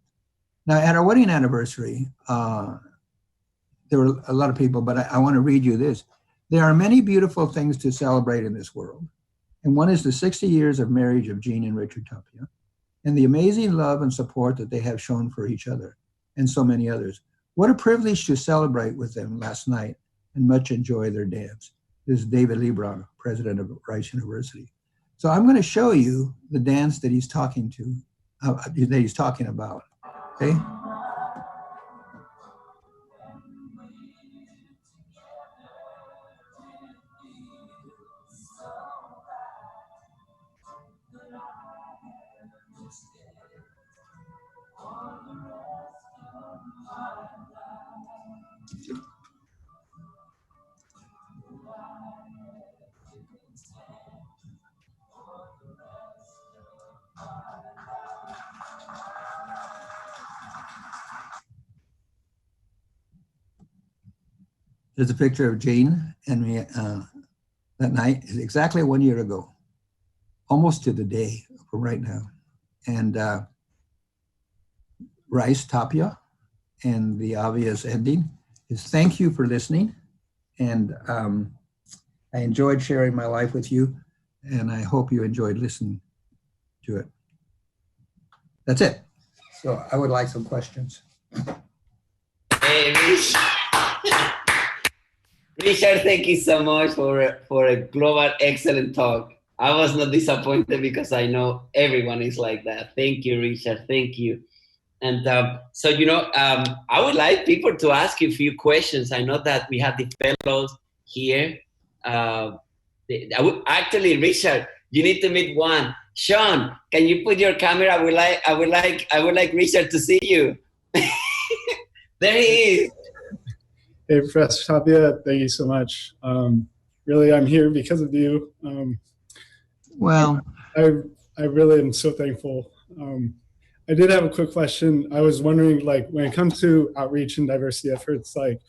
Now, at our wedding anniversary, there were a lot of people, but I want to read you this. There are many beautiful things to celebrate in this world. And one is the 60 years of marriage of Jean and Richard Tapia, and the amazing love and support that they have shown for each other, and so many others. What a privilege to celebrate with them last night and much enjoy their dance. This is David Lebron, president of Rice University. So I'm going to show you the dance that he's talking about, okay? There's a picture of Jean and me that night. Is exactly 1 year ago, almost to the day for right now. And Rice Tapia, and the obvious ending is thank you for listening. And I enjoyed sharing my life with you, and I hope you enjoyed listening to it. That's it. So I would like some questions. Hey, Richard, thank you so much for a global excellent talk. I was not disappointed because I know everyone is like that. Thank you, Richard. Thank you. And so, I would like people to ask you a few questions. I know that we have the fellows here. Actually, Richard, you need to meet one. Sean, can you put your camera? I would like Richard to see you. There he is. Hey, Professor Tapia, thank you so much. Really, I'm here because of you. Well, I really am so thankful. I did have a quick question. I was wondering, like, when it comes to outreach and diversity efforts, like,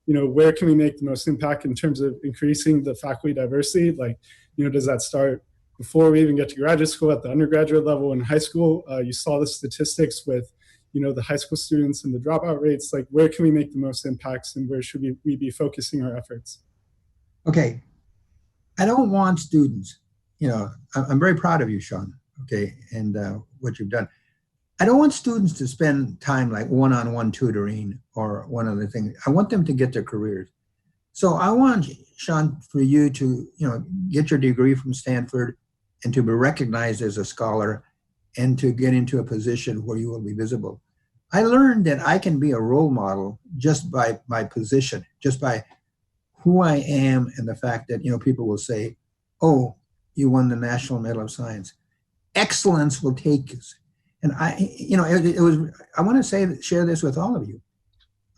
where can we make the most impact in terms of increasing the faculty diversity? Like, does that start before we even get to graduate school, at the undergraduate level in high school? You saw the statistics with, the high school students and the dropout rates. Like, where can we make the most impacts, and where should we be focusing our efforts? Okay. I don't want students, I'm very proud of you, Sean, okay, and what you've done. I don't want students to spend time like one-on-one tutoring or one other thing. I want them to get their careers. So I want, Sean, for you to, get your degree from Stanford and to be recognized as a scholar and to get into a position where you will be visible. I learned that I can be a role model just by my position, just by who I am, and the fact that, people will say, oh, you won the National Medal of Science. Excellence will take you. And I want to share this with all of you.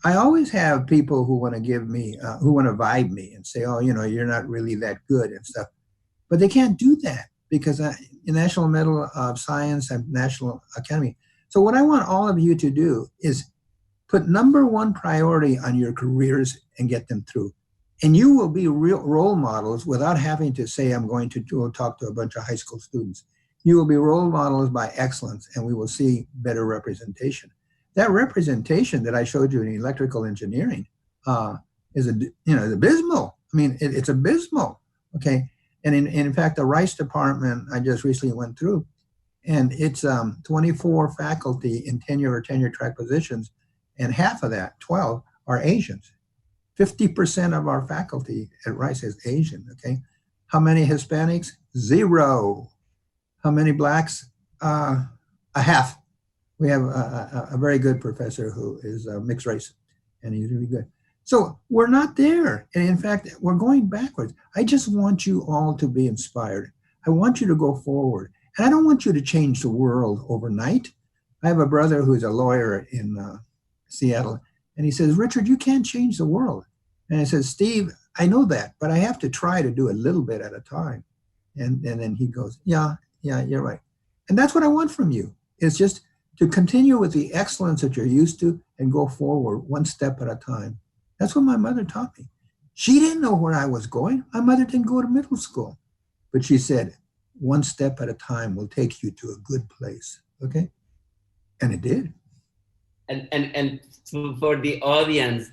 I always have people who want to give me, who want to vibe me and say, oh, you're not really that good and stuff. But they can't do that because the National Medal of Science and National Academy. So what I want all of you to do is put #1 priority on your careers and get them through. And you will be real role models without having to say, I'm going to go talk to a bunch of high school students. You will be role models by excellence, and we will see better representation. That representation that I showed you in electrical engineering is abysmal. I mean, it's abysmal, okay? And in fact, the Rice Department, I just recently went through, and it's 24 faculty in tenure or tenure track positions, and half of that, 12, are Asians. 50% of our faculty at Rice is Asian, okay? How many Hispanics? 0. How many blacks? A half. We have a very good professor who is mixed race, and he's really good. So we're not there. And in fact, we're going backwards. I just want you all to be inspired. I want you to go forward. And I don't want you to change the world overnight. I have a brother who's a lawyer in Seattle, and he says, Richard, you can't change the world. And I said, Steve, I know that, but I have to try to do a little bit at a time. And then he goes, yeah, you're right. And that's what I want from you. It's just to continue with the excellence that you're used to and go forward one step at a time. That's what my mother taught me. She didn't know where I was going. My mother didn't go to middle school. But she said, one step at a time will take you to a good place, okay? And it did. And for the audience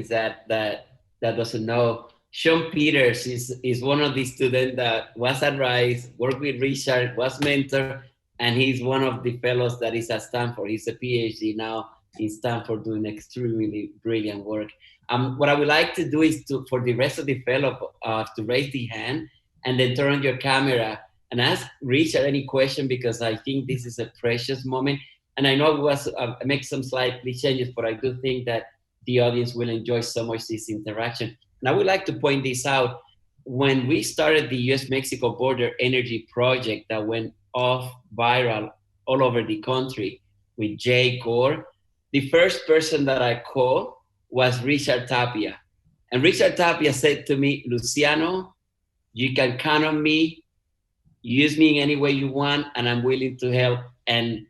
that doesn't know, Sean Peters is one of the students that was at Rice, worked with Richard, was mentor, and he's one of the fellows that is at Stanford. He's a PhD now in Stanford doing extremely brilliant work. What I would like to do is for the rest of the fellows to raise the hand and then turn on your camera and ask Richard any question, because I think this is a precious moment. And I know it was make some slightly changes, but I do think that the audience will enjoy so much this interaction. And I would like to point this out. When we started the US-Mexico Border Energy Project that went off viral all over the country with Jay Gore, the first person that I called was Richard Tapia. And Richard Tapia said to me, Luciano, you can count on me, use me in any way you want, and I'm willing to help. And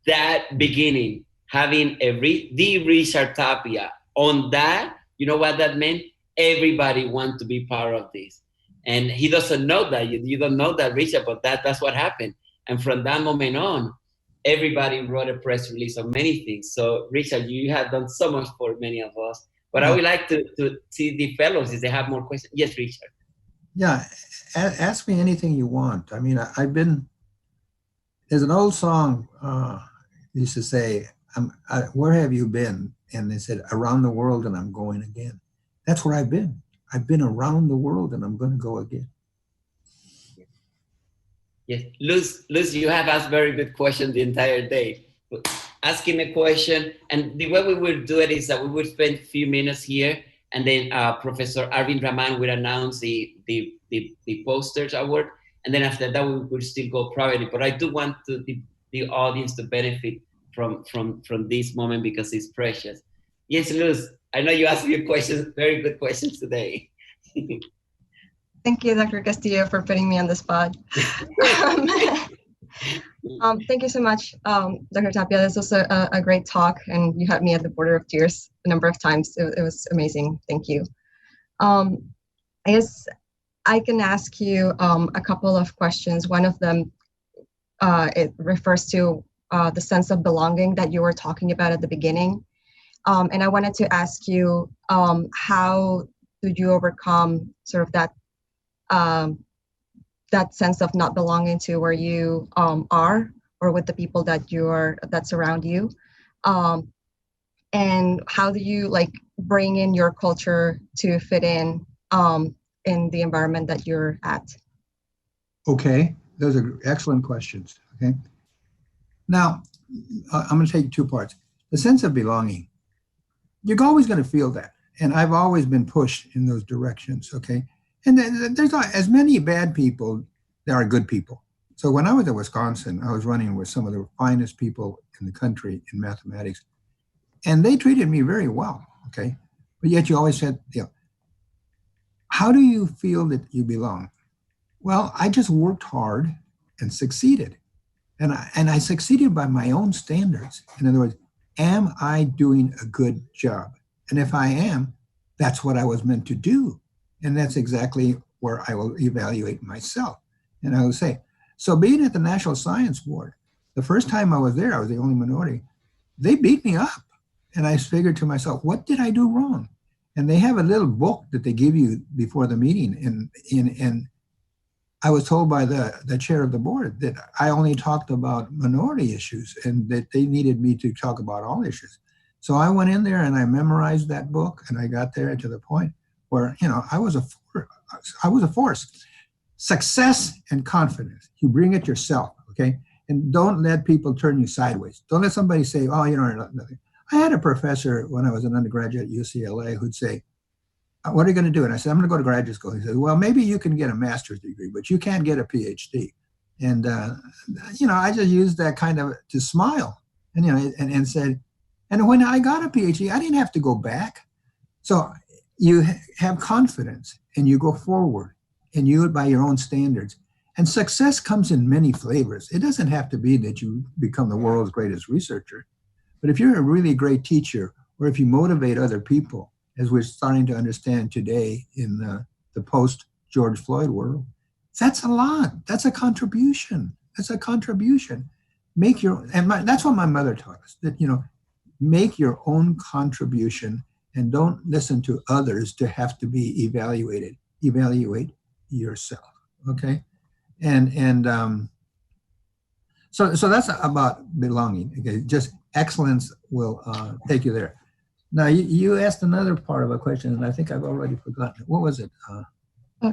that beginning, having the Richard Tapia on that, you know what that meant? Everybody wants to be part of this. And he doesn't know that. You don't know that, Richard, but that's what happened. And from that moment on, everybody wrote a press release on many things. So, Richard, you have done so much for many of us. But I would like to see the fellows if they have more questions. Yes, Richard. Yeah, ask me anything you want. I mean, there's an old song used to say, where have you been? And they said, around the world, and I'm going again. That's where I've been. I've been around the world, and I'm going to go again. Yes, Luz, you have asked very good questions the entire day. Ask him a question, and the way we will do it is that we will spend a few minutes here, and then Professor Arvind Raman will announce the posters award, and then after that we will still go privately. But I do want the audience to benefit from this moment because it's precious. Yes, Luz, I know you asked me questions, very good questions today. Thank you, Dr. Castillo, for putting me on the spot. Thank you so much, Dr. Tapia. This was a great talk, and you had me at the border of tears a number of times. It was amazing. Thank you. I guess I can ask you a couple of questions. One of them, it refers to the sense of belonging that you were talking about at the beginning. And I wanted to ask you, how did you overcome sort of that sense of not belonging to where you are, or with the people that surround you, and how do you bring in your culture to fit in the environment that you're at? Okay, those are excellent questions. Okay, now I'm going to take 2 parts. the sense of belonging. You're always going to feel that. And I've always been pushed in those directions, okay? And there's not as many bad people, there are good people. So when I was at Wisconsin, I was running with some of the finest people in the country in mathematics, and they treated me very well, okay? But yet you always said, you know, how do you feel that you belong? Well, I just worked hard and succeeded. And I succeeded by my own standards. In other words, am I doing a good job? And if I am, that's what I was meant to do. And that's exactly where I will evaluate myself. And I will say, so being at the National Science Board, the first time I was there, I was the only minority. They beat me up. And I figured to myself, what did I do wrong? And they have a little book that they give you before the meeting. And I was told by the chair of the board that I only talked about minority issues and that they needed me to talk about all issues. So I went in there and I memorized that book, and I got there to the point where, you know, I was a force. Success and confidence, you bring it yourself, okay? And don't let people turn you sideways. Don't let somebody say, oh, you know nothing. I had a professor when I was an undergraduate at UCLA who'd say, what are you going to do? And I said, I'm going to go to graduate school. He said, well, maybe you can get a master's degree, but you can't get a PhD. And, you know, I just used that kind of to smile and, you know, and said, and when I got a PhD, I didn't have to go back. So you have confidence and you go forward and you do it by your own standards. And success comes in many flavors. It doesn't have to be that you become the world's greatest researcher. But if you're a really great teacher, or if you motivate other people, as we're starting to understand today in the post-George Floyd world, that's a lot. That's a contribution. That's a contribution. That's what my mother taught us, that, you know, make your own contribution and don't listen to others to have to be evaluated. Evaluate yourself, okay? So that's about belonging. Okay, just excellence will take you there. Now you asked another part of a question, and I think I've already forgotten it. What was it? Oh,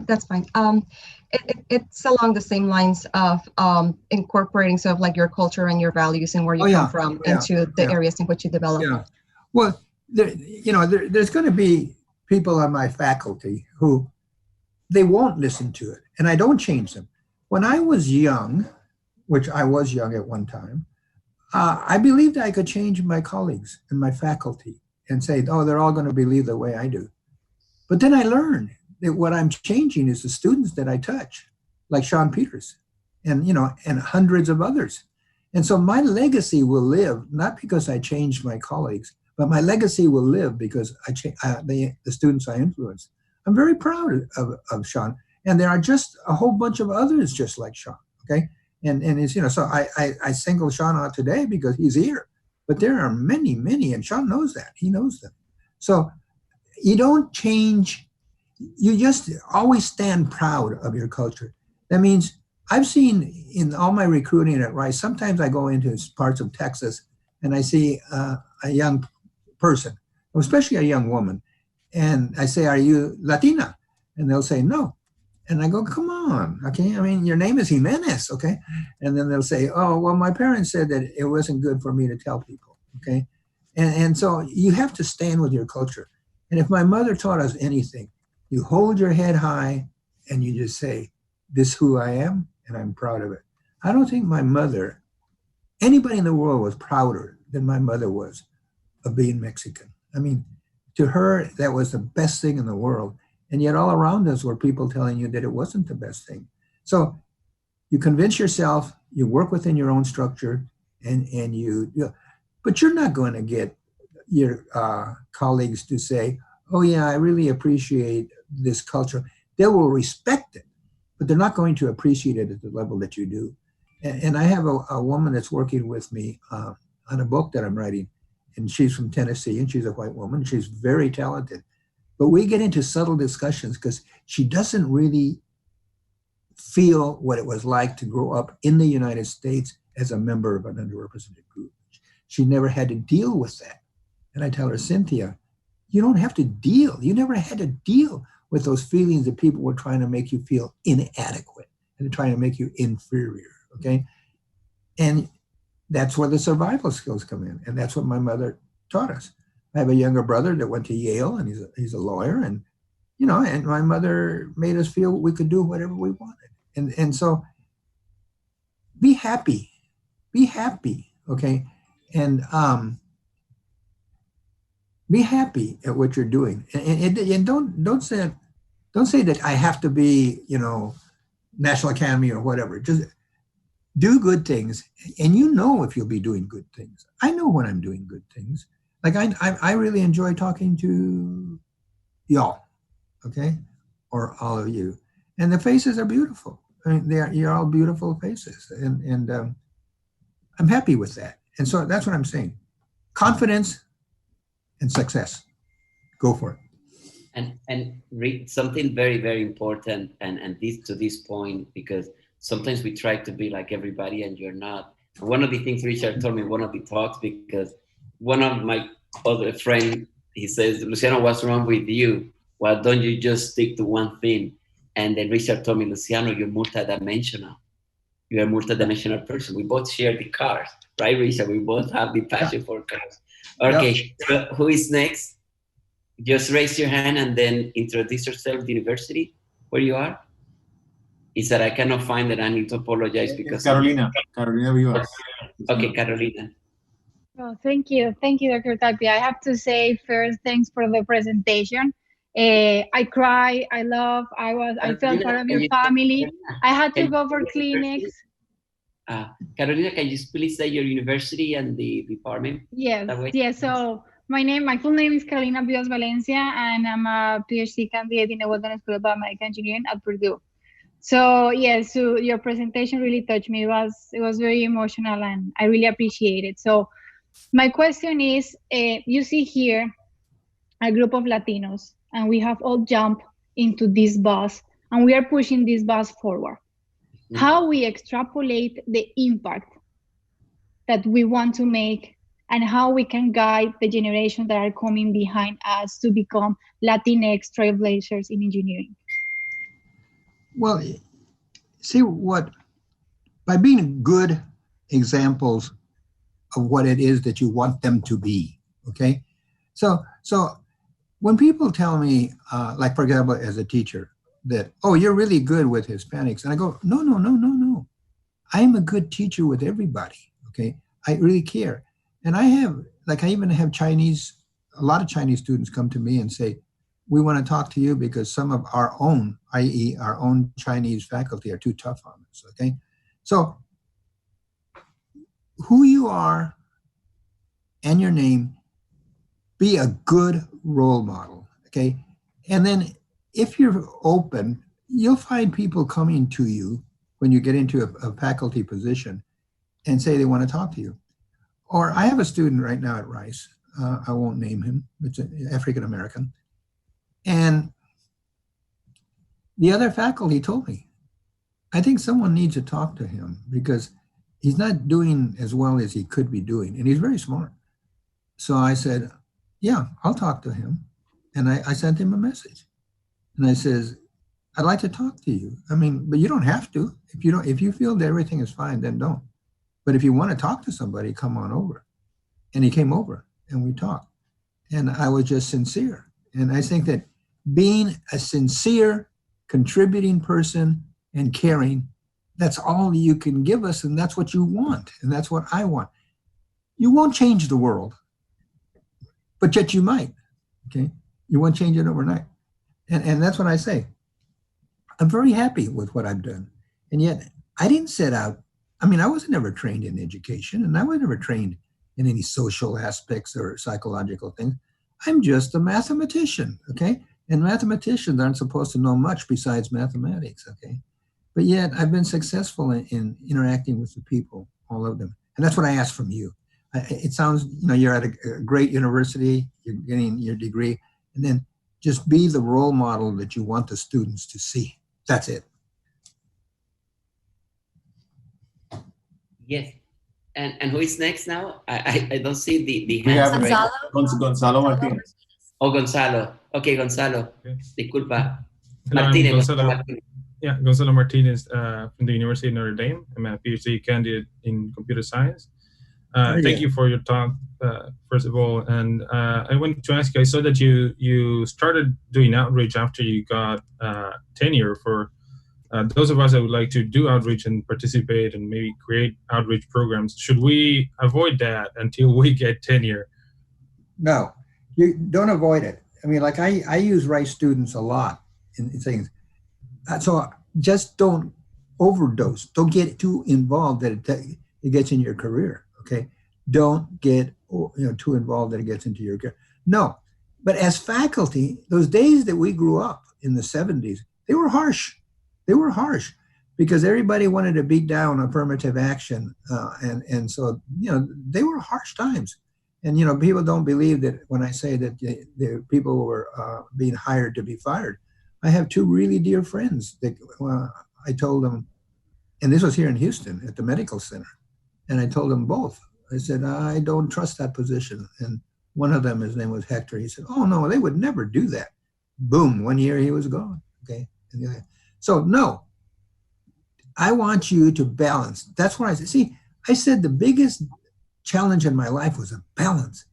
that's fine. It's along the same lines of incorporating sort of like your culture and your values and where you come from into the areas in which you develop. Yeah. Well, there's going to be people on my faculty who they won't listen to it, and I don't change them. When I was young, which I was young at one time, I believed I could change my colleagues and my faculty and say, oh, they're all going to believe the way I do. But then I learned that what I'm changing is the students that I touch, like Sean Peters and, you know, and hundreds of others. And so my legacy will live, not because I changed my colleagues, but my legacy will live because the students I influenced. I'm very proud of Sean. And there are just a whole bunch of others just like Sean, okay? And it's, you know, so I single Sean out today because he's here. But there are many, many, and Sean knows that. He knows them. So you don't change. You just always stand proud of your culture. That means I've seen in all my recruiting at Rice, sometimes I go into parts of Texas and I see a young person, especially a young woman, and I say, are you Latina? And they'll say, no. And I go, come on, okay? I mean, your name is Jimenez, okay? And then they'll say, oh, well, my parents said that it wasn't good for me to tell people, okay? And so you have to stand with your culture. And if my mother taught us anything, you hold your head high and you just say, this is who I am, and I'm proud of it. I don't think my mother, anybody in the world was prouder than my mother was of being Mexican. I mean, to her, that was the best thing in the world. And yet all around us were people telling you that it wasn't the best thing. So you convince yourself, you work within your own structure, and but you're not going to get your colleagues to say, oh yeah, I really appreciate this culture. They will respect it, but they're not going to appreciate it at the level that you do. And I have a woman that's working with me on a book that I'm writing, and she's from Tennessee, and she's a white woman. She's very talented. But we get into subtle discussions because she doesn't really feel what it was like to grow up in the United States as a member of an underrepresented group. She never had to deal with that. And I tell her, Cynthia, you don't have to deal. You never had to deal with those feelings that people were trying to make you feel inadequate and trying to make you inferior, okay? And that's where the survival skills come in. And that's what my mother taught us. I have a younger brother that went to Yale, and he's a lawyer, and you know, and my mother made us feel we could do whatever we wanted. And so be happy, okay? And be happy at what you're doing. And don't say that I have to be, you know, National Academy or whatever. Just do good things, and you know if you'll be doing good things. I know when I'm doing good things. Like I really enjoy talking to y'all, okay, or all of you, and the faces are beautiful. I mean, you're all beautiful faces, and I'm happy with that. And so that's what I'm saying: confidence and success. Go for it. And Rick, something very, very important, and this to this point, because sometimes we try to be like everybody and you're not. One of the things Richard told me in one of the talks, because one of my other friend, he says, Luciano, what's wrong with you? Why don't you just stick to one thing? And then Richard told me, Luciano, you're multidimensional. You're a multidimensional person. We both share the cars, right, Richard? We both have the passion for cars. Okay, so who is next? Just raise your hand and then introduce yourself, the university, where you are. Is that I cannot find it. I need to apologize because Carolina Vivas. Okay, Carolina. Oh, thank you, Dr. Tapia. I have to say first, thanks for the presentation. I cry, I love, I felt part of your family. I had to go for clinics. Carolina, can you please say your university and the department? Yes. So my full name is Carolina Vivas Valencia, and I'm a PhD candidate in the Wilderness School of Biomedical Engineering at Purdue. So yes, so your presentation really touched me. It was very emotional, and I really appreciate it. So my question is, you see here a group of Latinos, and we have all jumped into this bus, and we are pushing this bus forward. Mm-hmm. How we extrapolate the impact that we want to make, and how we can guide the generation that are coming behind us to become Latinx trailblazers in engineering. Well, see by being good examples of what it is that you want them to be, okay? So when people tell me, like for example, as a teacher, that, oh, you're really good with Hispanics, and I go, no. I'm a good teacher with everybody, okay? I really care. And I even have a lot of Chinese students come to me and say, we want to talk to you because some of our own, i.e. our own Chinese faculty are too tough on us, okay? So who you are and your name, be a good role model, okay? And then if you're open, you'll find people coming to you when you get into a faculty position and say they want to talk to you. Or I have a student right now at Rice, I won't name him, it's an African-American. And the other faculty told me, I think someone needs to talk to him because he's not doing as well as he could be doing, and he's very smart. So I said, yeah, I'll talk to him. And I sent him a message. And I says, I'd like to talk to you. I mean, but you don't have to. If you feel that everything is fine, then don't. But if you want to talk to somebody, come on over. And he came over and we talked. And I was just sincere. And I think that being a sincere, contributing person and caring, that's all you can give us, and that's what you want, and that's what I want. You won't change the world, but yet you might, okay? You won't change it overnight. And that's what I say. I'm very happy with what I've done. And yet I didn't set out, I mean, I was never trained in education, and I was never trained in any social aspects or psychological things. I'm just a mathematician, okay? And mathematicians aren't supposed to know much besides mathematics, okay? But yet I've been successful in interacting with the people, all of them. And that's what I ask from you. It sounds, you're at a great university, you're getting your degree, and then just be the role model that you want the students to see. That's it. Yes. And who is next now? I don't see the We hands. have Gonzalo Martinez. Oh, Gonzalo. Okay, Gonzalo. Okay. Disculpa. Hello, Martinez. Gonzalo Martinez from the University of Notre Dame. I'm a PhD candidate in computer science. Thank you for your talk, first of all. And I wanted to ask you, I saw that you started doing outreach after you got tenure. For those of us that would like to do outreach and participate and maybe create outreach programs, should we avoid that until we get tenure? No, you don't avoid it. I mean, like I use Rice students a lot in things. So just don't overdose. Don't get too involved that it gets in your career. Okay, don't get too involved that it gets into your career. No, but as faculty, those days that we grew up in the 70s, they were harsh. They were harsh because everybody wanted to beat down affirmative action, and so they were harsh times. And people don't believe that when I say that the people were being hired to be fired. I have two really dear friends that I told them, and this was here in Houston at the medical center. And I told them both. I said, I don't trust that position. And one of them, his name was Hector. He said, oh, no, they would never do that. Boom, 1 year he was gone. Okay. So, no, I want you to balance. That's what I said. See, I said the biggest challenge in my life was a balance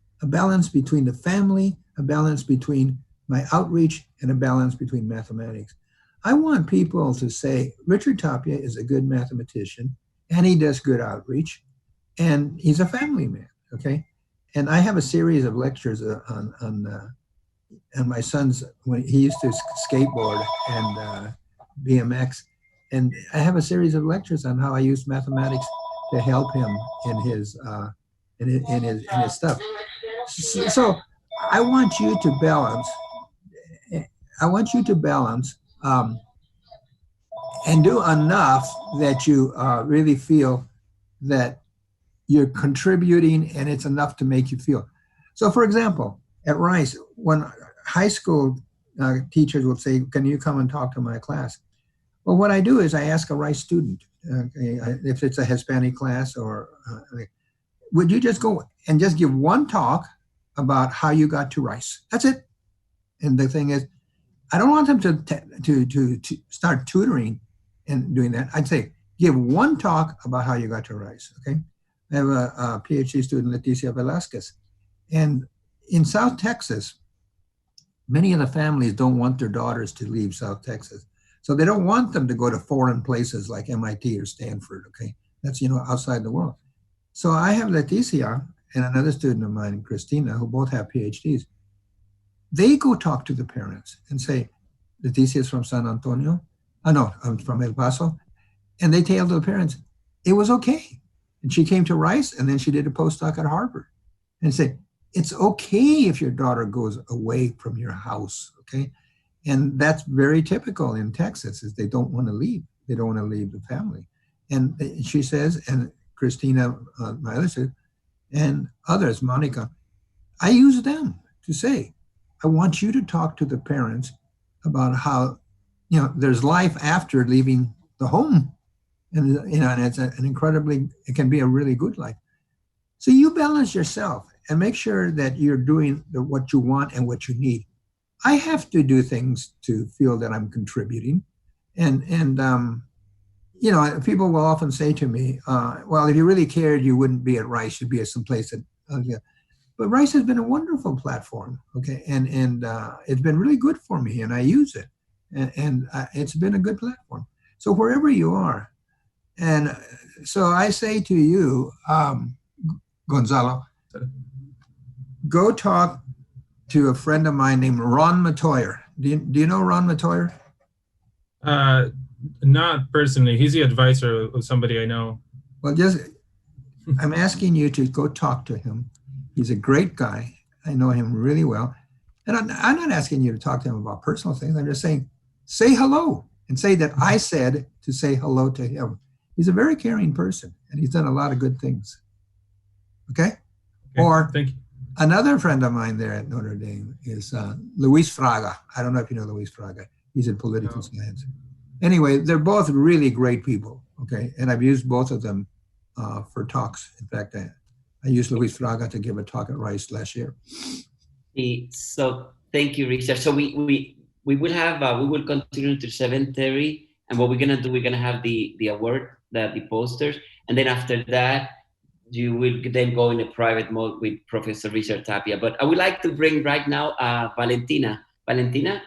between the family, a balance between my outreach, and a balance between mathematics. I want people to say, Richard Tapia is a good mathematician, and he does good outreach, and he's a family man, okay? And I have a series of lectures on my son's, when he used to skateboard and BMX, and I have a series of lectures on how I use mathematics to help him in his stuff. So I want you to balance. And do enough that you really feel that you're contributing and it's enough to make you feel. So for example, at Rice, when high school teachers would say, can you come and talk to my class? Well, what I do is I ask a Rice student, if it's a Hispanic class, or would you just go and just give one talk about how you got to Rice? That's it. And the thing is, I don't want them to start tutoring and doing that. I'd say, give one talk about how you got to Rice, okay? I have a PhD student, Leticia Velasquez. And in South Texas, many of the families don't want their daughters to leave South Texas. So they don't want them to go to foreign places like MIT or Stanford, okay? That's, outside the world. So I have Leticia and another student of mine, Christina, who both have PhDs. They go talk to the parents and say, Leticia is from San Antonio. No, I'm from El Paso. And they tell the parents, it was okay. And she came to Rice, and then she did a postdoc at Harvard. And say, it's okay if your daughter goes away from your house, okay? And that's very typical in Texas, is they don't want to leave. They don't want to leave the family. And she says, and Christina, my other sister, and others, Monica, I use them to say, I want you to talk to the parents about how, there's life after leaving the home. And, and it's it can be a really good life. So you balance yourself and make sure that you're doing what you want and what you need. I have to do things to feel that I'm contributing. And people will often say to me, well, if you really cared, you wouldn't be at Rice, you'd be at some place that, but Rice has been a wonderful platform, okay? And it's been really good for me, and I use it. And it's been a good platform. So wherever you are, and so I say to you, Gonzalo, go talk to a friend of mine named Ron Matoyer. Do you know Ron Matoyer? Not personally. He's the advisor of somebody I know. Well, I'm asking you to go talk to him. He's a great guy. I know him really well. And I'm not asking you to talk to him about personal things. I'm just saying, say hello and say that I said to say hello to him. He's a very caring person, and he's done a lot of good things. Okay? Or thank you. Another friend of mine there at Notre Dame is Luis Fraga. I don't know if you know Luis Fraga. He's in political science. Anyway, they're both really great people, okay? And I've used both of them for talks. In fact, I used Luis Fraga to give a talk at Rice last year. So thank you, Richard. So we will continue to 7:30, and what we're gonna do, we're gonna have the award, the posters, and then after that, you will then go in a private mode with Professor Richard Tapia. But I would like to bring right now Valentina. Valentina,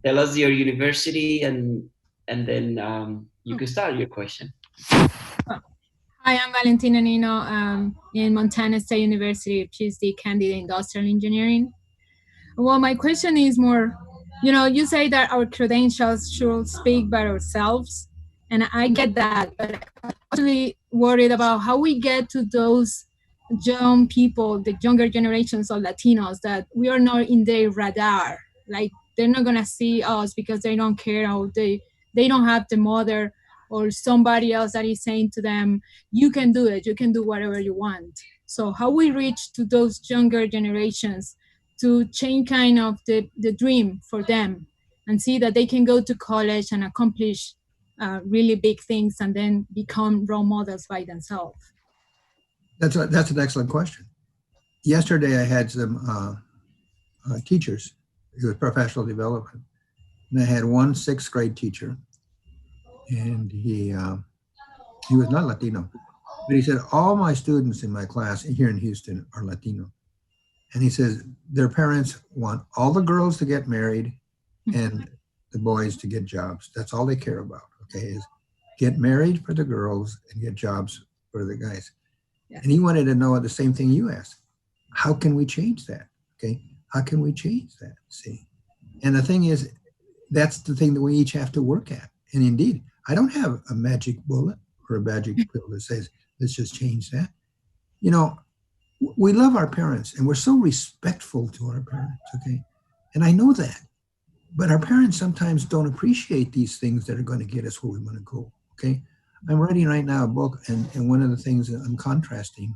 tell us your university and then you can start your question. Hi, I'm Valentina Nino in Montana State University, PhD candidate in industrial engineering. Well, my question is more, you say that our credentials should speak by ourselves, and I get that, but I'm actually worried about how we get to those young people, the younger generations of Latinos, that we are not in their radar. Like, they're not gonna see us because they don't care, or they don't have the mother or somebody else that is saying to them, you can do it, you can do whatever you want. So how we reach to those younger generations to change kind of the dream for them and see that they can go to college and accomplish really big things and then become role models by themselves? That's an excellent question. Yesterday I had some teachers. It was professional development. And I had one 6th grade teacher, and he was not Latino, but he said, all my students in my class here in Houston are Latino. And he says, their parents want all the girls to get married and the boys to get jobs. That's all they care about, okay, is get married for the girls and get jobs for the guys. Yeah. And he wanted to know the same thing you asked. How can we change that, okay? How can we change that, see? And the thing is, that's the thing that we each have to work at. And indeed, I don't have a magic bullet or a magic pill that says, let's just change that. We love our parents and we're so respectful to our parents, okay? And I know that, but our parents sometimes don't appreciate these things that are going to get us where we want to go, okay? I'm writing right now a book, and one of the things that I'm contrasting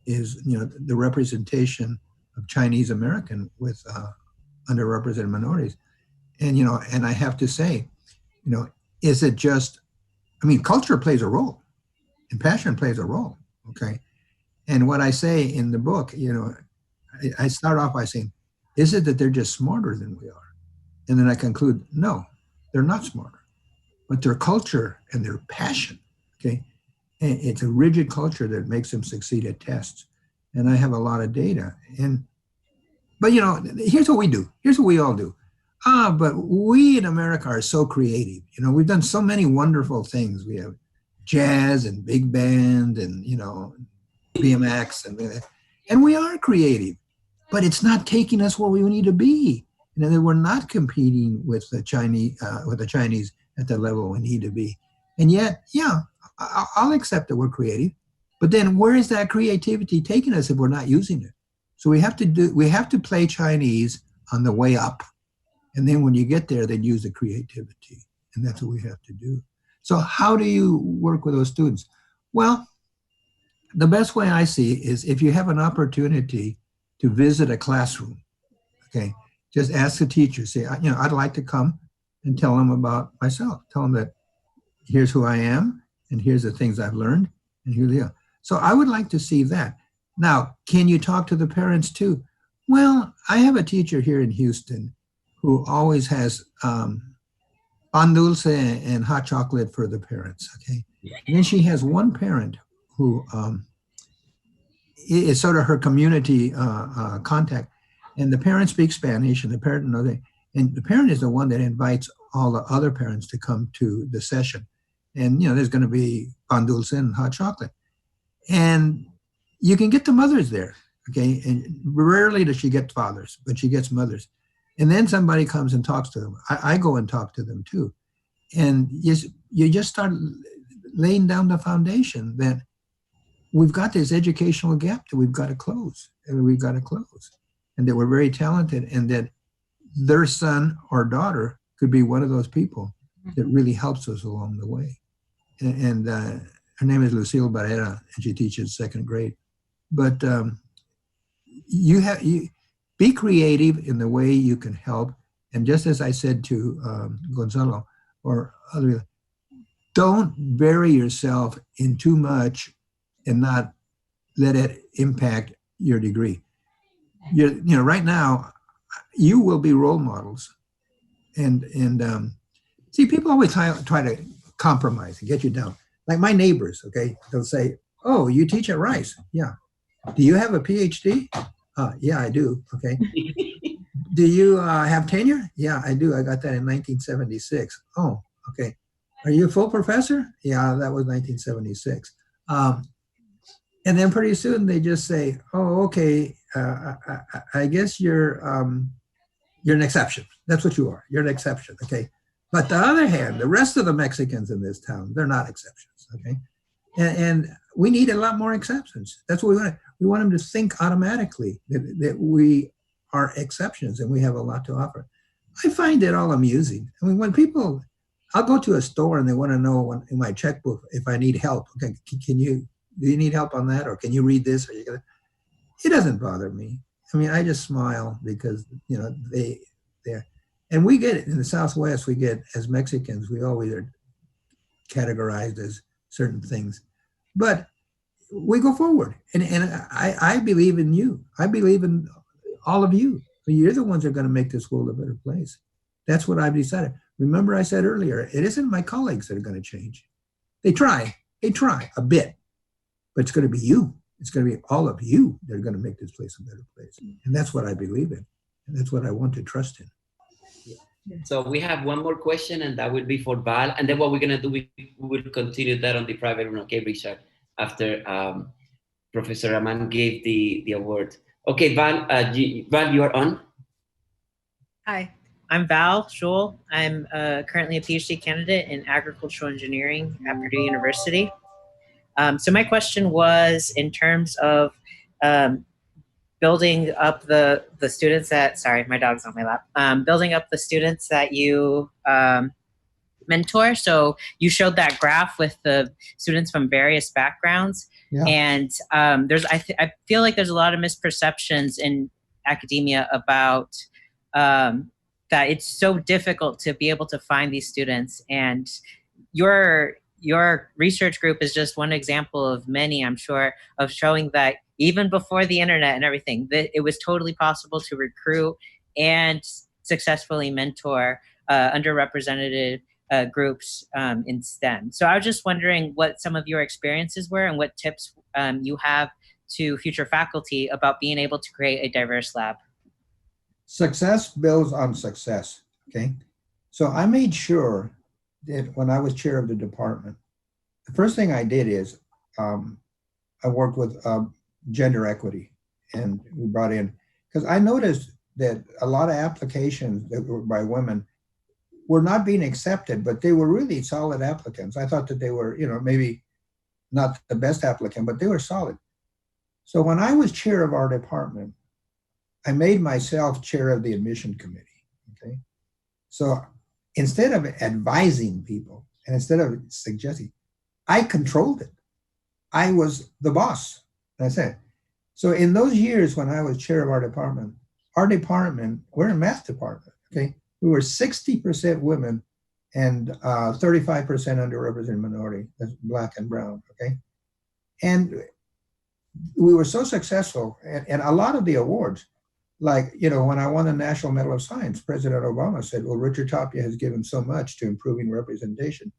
is, the representation of Chinese American with underrepresented minorities. And, and I have to say, is it just, culture plays a role and passion plays a role, okay? And what I say in the book, I start off by saying, is it that they're just smarter than we are? And then I conclude, no, they're not smarter, but their culture and their passion, okay? And it's a rigid culture that makes them succeed at tests. And I have a lot of data. But here's what we do. Here's what we all do. But we in America are so creative. We've done so many wonderful things. We have jazz and big band and, BMX and we are creative, but it's not taking us where we need to be. We're not competing with the Chinese at the level we need to be. And yet, yeah, I'll accept that we're creative, but then where is that creativity taking us if we're not using it? So we have to play Chinese on the way up. And then when you get there, then use the creativity. And that's what we have to do. So how do you work with those students? Well, the best way I see is if you have an opportunity to visit a classroom, okay, just ask the teacher, say, I'd like to come and tell them about myself. Tell them that here's who I am, and here's the things I've learned, and here they are. So I would like to see that. Now, can you talk to the parents too? Well, I have a teacher here in Houston who always has pan dulce and hot chocolate for the parents, okay? And then she has one parent who is sort of her community contact, and the parent speaks Spanish, and the parent and the parent is the one that invites all the other parents to come to the session. And there's going to be pan dulce and hot chocolate, and you can get the mothers there, okay? And rarely does she get fathers, but she gets mothers. And then somebody comes and talks to them. I go and talk to them too, and you just start laying down the foundation that we've got this educational gap that we've got to close, and that we're very talented, and that their son or daughter could be one of those people that really helps us along the way. And her name is Lucille Barrera, and she teaches 2nd grade. But you be creative in the way you can help. And just as I said to Gonzalo or others, don't bury yourself in too much and not let it impact your degree. Right now, you will be role models. And see, people always try to compromise and get you down. Like my neighbors, okay, they'll say, Oh, you teach at Rice? Yeah. Do you have a PhD? Yeah, I do. Okay. Do you have tenure? Yeah, I do. I got that in 1976. Oh, okay. Are you a full professor? Yeah, that was 1976. And then pretty soon they just say, oh, okay, I guess you're an exception. That's what you are. You're an exception, okay? But the other hand, the rest of the Mexicans in this town, they're not exceptions, okay? And we need a lot more exceptions. That's what we want. We want them to think automatically that we are exceptions and we have a lot to offer. I find it all amusing. I mean, when people, I'll go to a store and they want to know in my checkbook if I need help. Okay, do you need help on that? Or can you read this? Or it doesn't bother me. I mean, I just smile because, you know, they're, and we get it in the Southwest, we get, as Mexicans, we always are categorized as certain things, but we go forward. And I believe in you. I believe in all of you. You're the ones that are going to make this world a better place. That's what I've decided. Remember I said earlier, it isn't my colleagues that are going to change. They try a bit, but it's going to be you. It's going to be all of you that are going to make this place a better place. And that's what I believe in. And that's what I want to trust in. So we have one more question, and that will be for Val. And then what we're going to do, we will continue that on the private room, okay, Richard, after Professor Rahman gave the award. Okay, Val, Val, you are on. Hi, I'm Val Schul. I'm currently a PhD candidate in agricultural engineering at Purdue University. So my question was in terms of building up the students that, sorry, my dog's on my lap, building up the students that you mentor. So you showed that graph with the students from various backgrounds. Yeah. And I feel like there's a lot of misperceptions in academia about that it's so difficult to be able to find these students. And your research group is just one example of many, I'm sure, of showing that even before the internet and everything, that it was totally possible to recruit and successfully mentor underrepresented groups in STEM. So I was just wondering what some of your experiences were and what tips you have to future faculty about being able to create a diverse lab. Success builds on success, okay? So I made sure that when I was chair of the department, the first thing I did is I worked with gender equity, and we brought in, because I noticed that a lot of applications that were by women were not being accepted, but they were really solid applicants. I thought that they were, you know, maybe not the best applicant, but they were solid. So when I was chair of our department, I made myself chair of the admission committee, okay? So instead of advising people and instead of suggesting, I controlled it. I was the boss, and I said. So in those years when I was chair of our department, we're a math department, okay? We were 60% women and 35% underrepresented minority, that's black and brown, okay? And we were so successful, and a lot of the awards, like, you know, when I won the National Medal of Science, President Obama said, well, Richard Tapia has given so much to improving representation.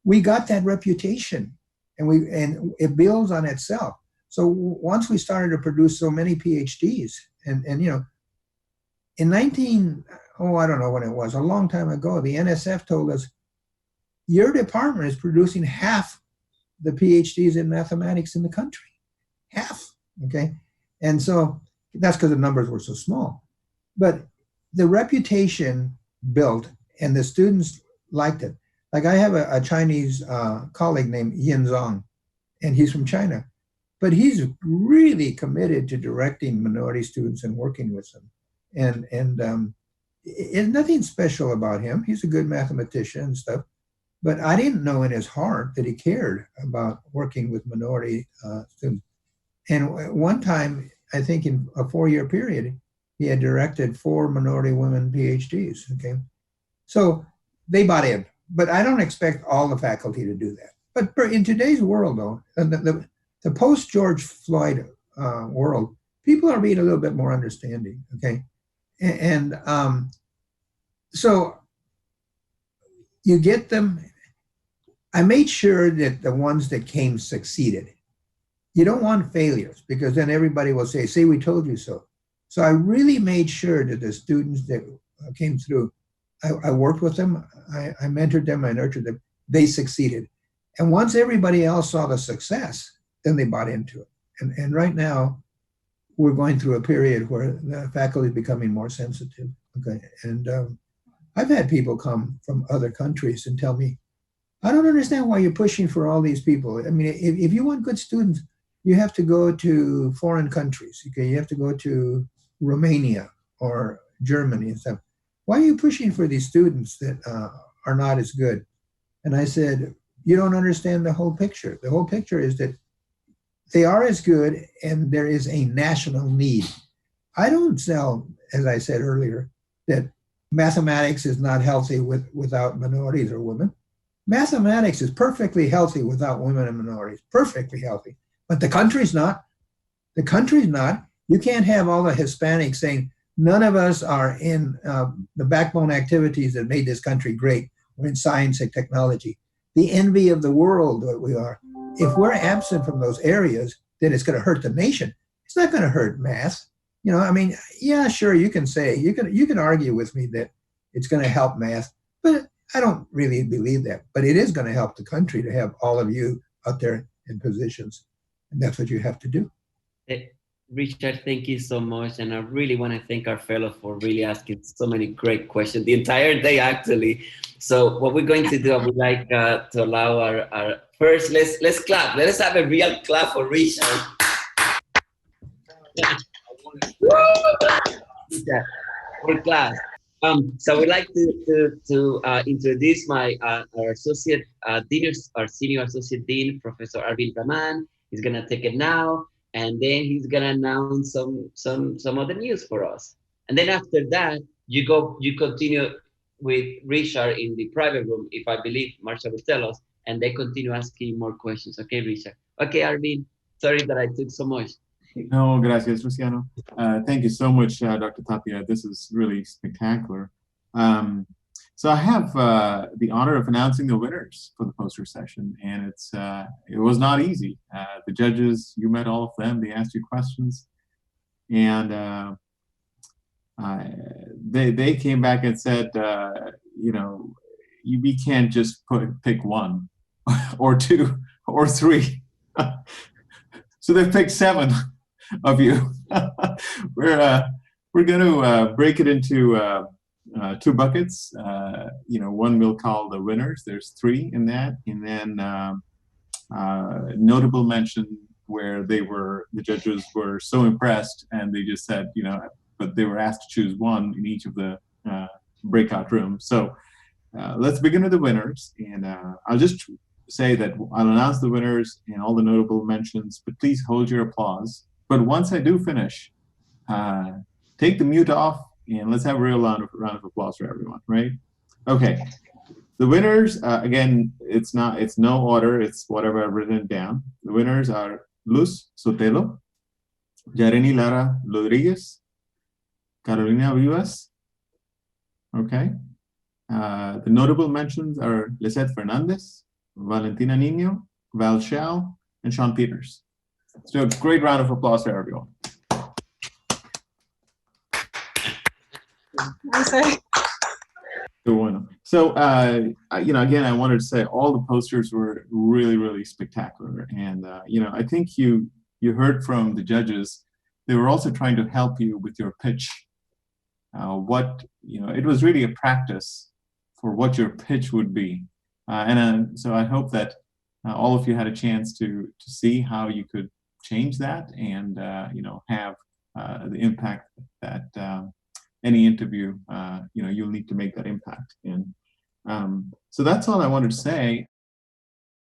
We got that reputation, and it builds on itself. So once we started to produce so many PhDs, and you know, in I don't know when it was, a long time ago, the NSF told us, your department is producing half the PhDs in mathematics in the country, half, okay? And so that's because the numbers were so small. But the reputation built and the students liked it. Like I have a Chinese colleague named Yin Zhang, and he's from China, but he's really committed to directing minority students and working with them. And it's nothing special about him. He's a good mathematician and stuff, but I didn't know in his heart that he cared about working with minority students. And one time, I think in a 4-year period, he had directed 4 minority women PhDs, okay? So they bought in, but I don't expect all the faculty to do that. But in today's world though, the post-George Floyd world, people are being a little bit more understanding, okay? And so you get them. I made sure that the ones that came succeeded. you don't want failures, because then everybody will say, see, we told you so. So I really made sure that the students that came through, I worked with them, I mentored them, I nurtured them, they succeeded. And once everybody else saw the success, then they bought into it. And right now, we're going through a period where the faculty is becoming more sensitive. Okay, and I've had people come from other countries and tell me, I don't understand why you're pushing for all these people. I mean, if you want good students, you have to go to foreign countries. Okay, you have to go to Romania or Germany and stuff. Why are you pushing for these students that are not as good? And I said, you don't understand the whole picture. The whole picture is that they are as good and there is a national need. I don't sell, as I said earlier, that mathematics is not healthy without minorities or women. Mathematics is perfectly healthy without women and minorities, perfectly healthy. But the country's not. The country's not. You can't have all the Hispanics saying, none of us are in the backbone activities that made this country great. We're in science and technology. The envy of the world that we are. If we're absent from those areas, then it's going to hurt the nation. It's not going to hurt math. You know, I mean, yeah, sure, you can say, you can argue with me that it's going to help math, but I don't really believe that. But it is going to help the country to have all of you out there in positions. And that's what you have to do. Richard, thank you so much. And I really want to thank our fellow for really asking so many great questions, the entire day, actually. So what we're going to do, I would like to allow our first, let's clap. Let us have a real clap for Richard. For class. So we'd like to introduce our associate dean, our senior associate dean, Professor Arvind Raman. He's gonna take it now, and then he's gonna announce some other news for us. And then after that, you continue with Richard in the private room, if I believe Marsha will tell us, and they continue asking more questions. Okay, Richard. Okay, Arvind. Sorry that I took so much. No, gracias, Luciano. Thank you so much, Dr. Tapia. This is really spectacular. So I have the honor of announcing the winners for the poster session, and it was not easy. The judges, you met all of them. They asked you questions, and they came back and said, you know, we can't just pick one or two or three. So they picked 7 of you. We're going to break it into 2 buckets. You know, one we'll call the winners. There's 3 in that, and then notable mention where the judges were so impressed and they just said, you know, but they were asked to choose one in each of the breakout rooms. So let's begin with the winners, and I'll just say that I'll announce the winners and all the notable mentions, but please hold your applause. But once I do finish, take the mute off and let's have a real round of applause for everyone, right? Okay, the winners, again, it's no order, it's whatever I've written down. The winners are Luz Sotelo, Yareni Lara Rodriguez, Carolina Vivas, okay? The notable mentions are Lisette Fernandez, Valentina Nino, Val Shao, and Sean Peters. So a great round of applause for everyone. So, you know, again, I wanted to say all the posters were really, really spectacular. And, you know, I think you heard from the judges, they were also trying to help you with your pitch. You know, it was really a practice for what your pitch would be. So I hope that all of you had a chance to see how you could change that and, you know, have the impact that any interview, you know, you'll need to make that impact. And so that's all I wanted to say.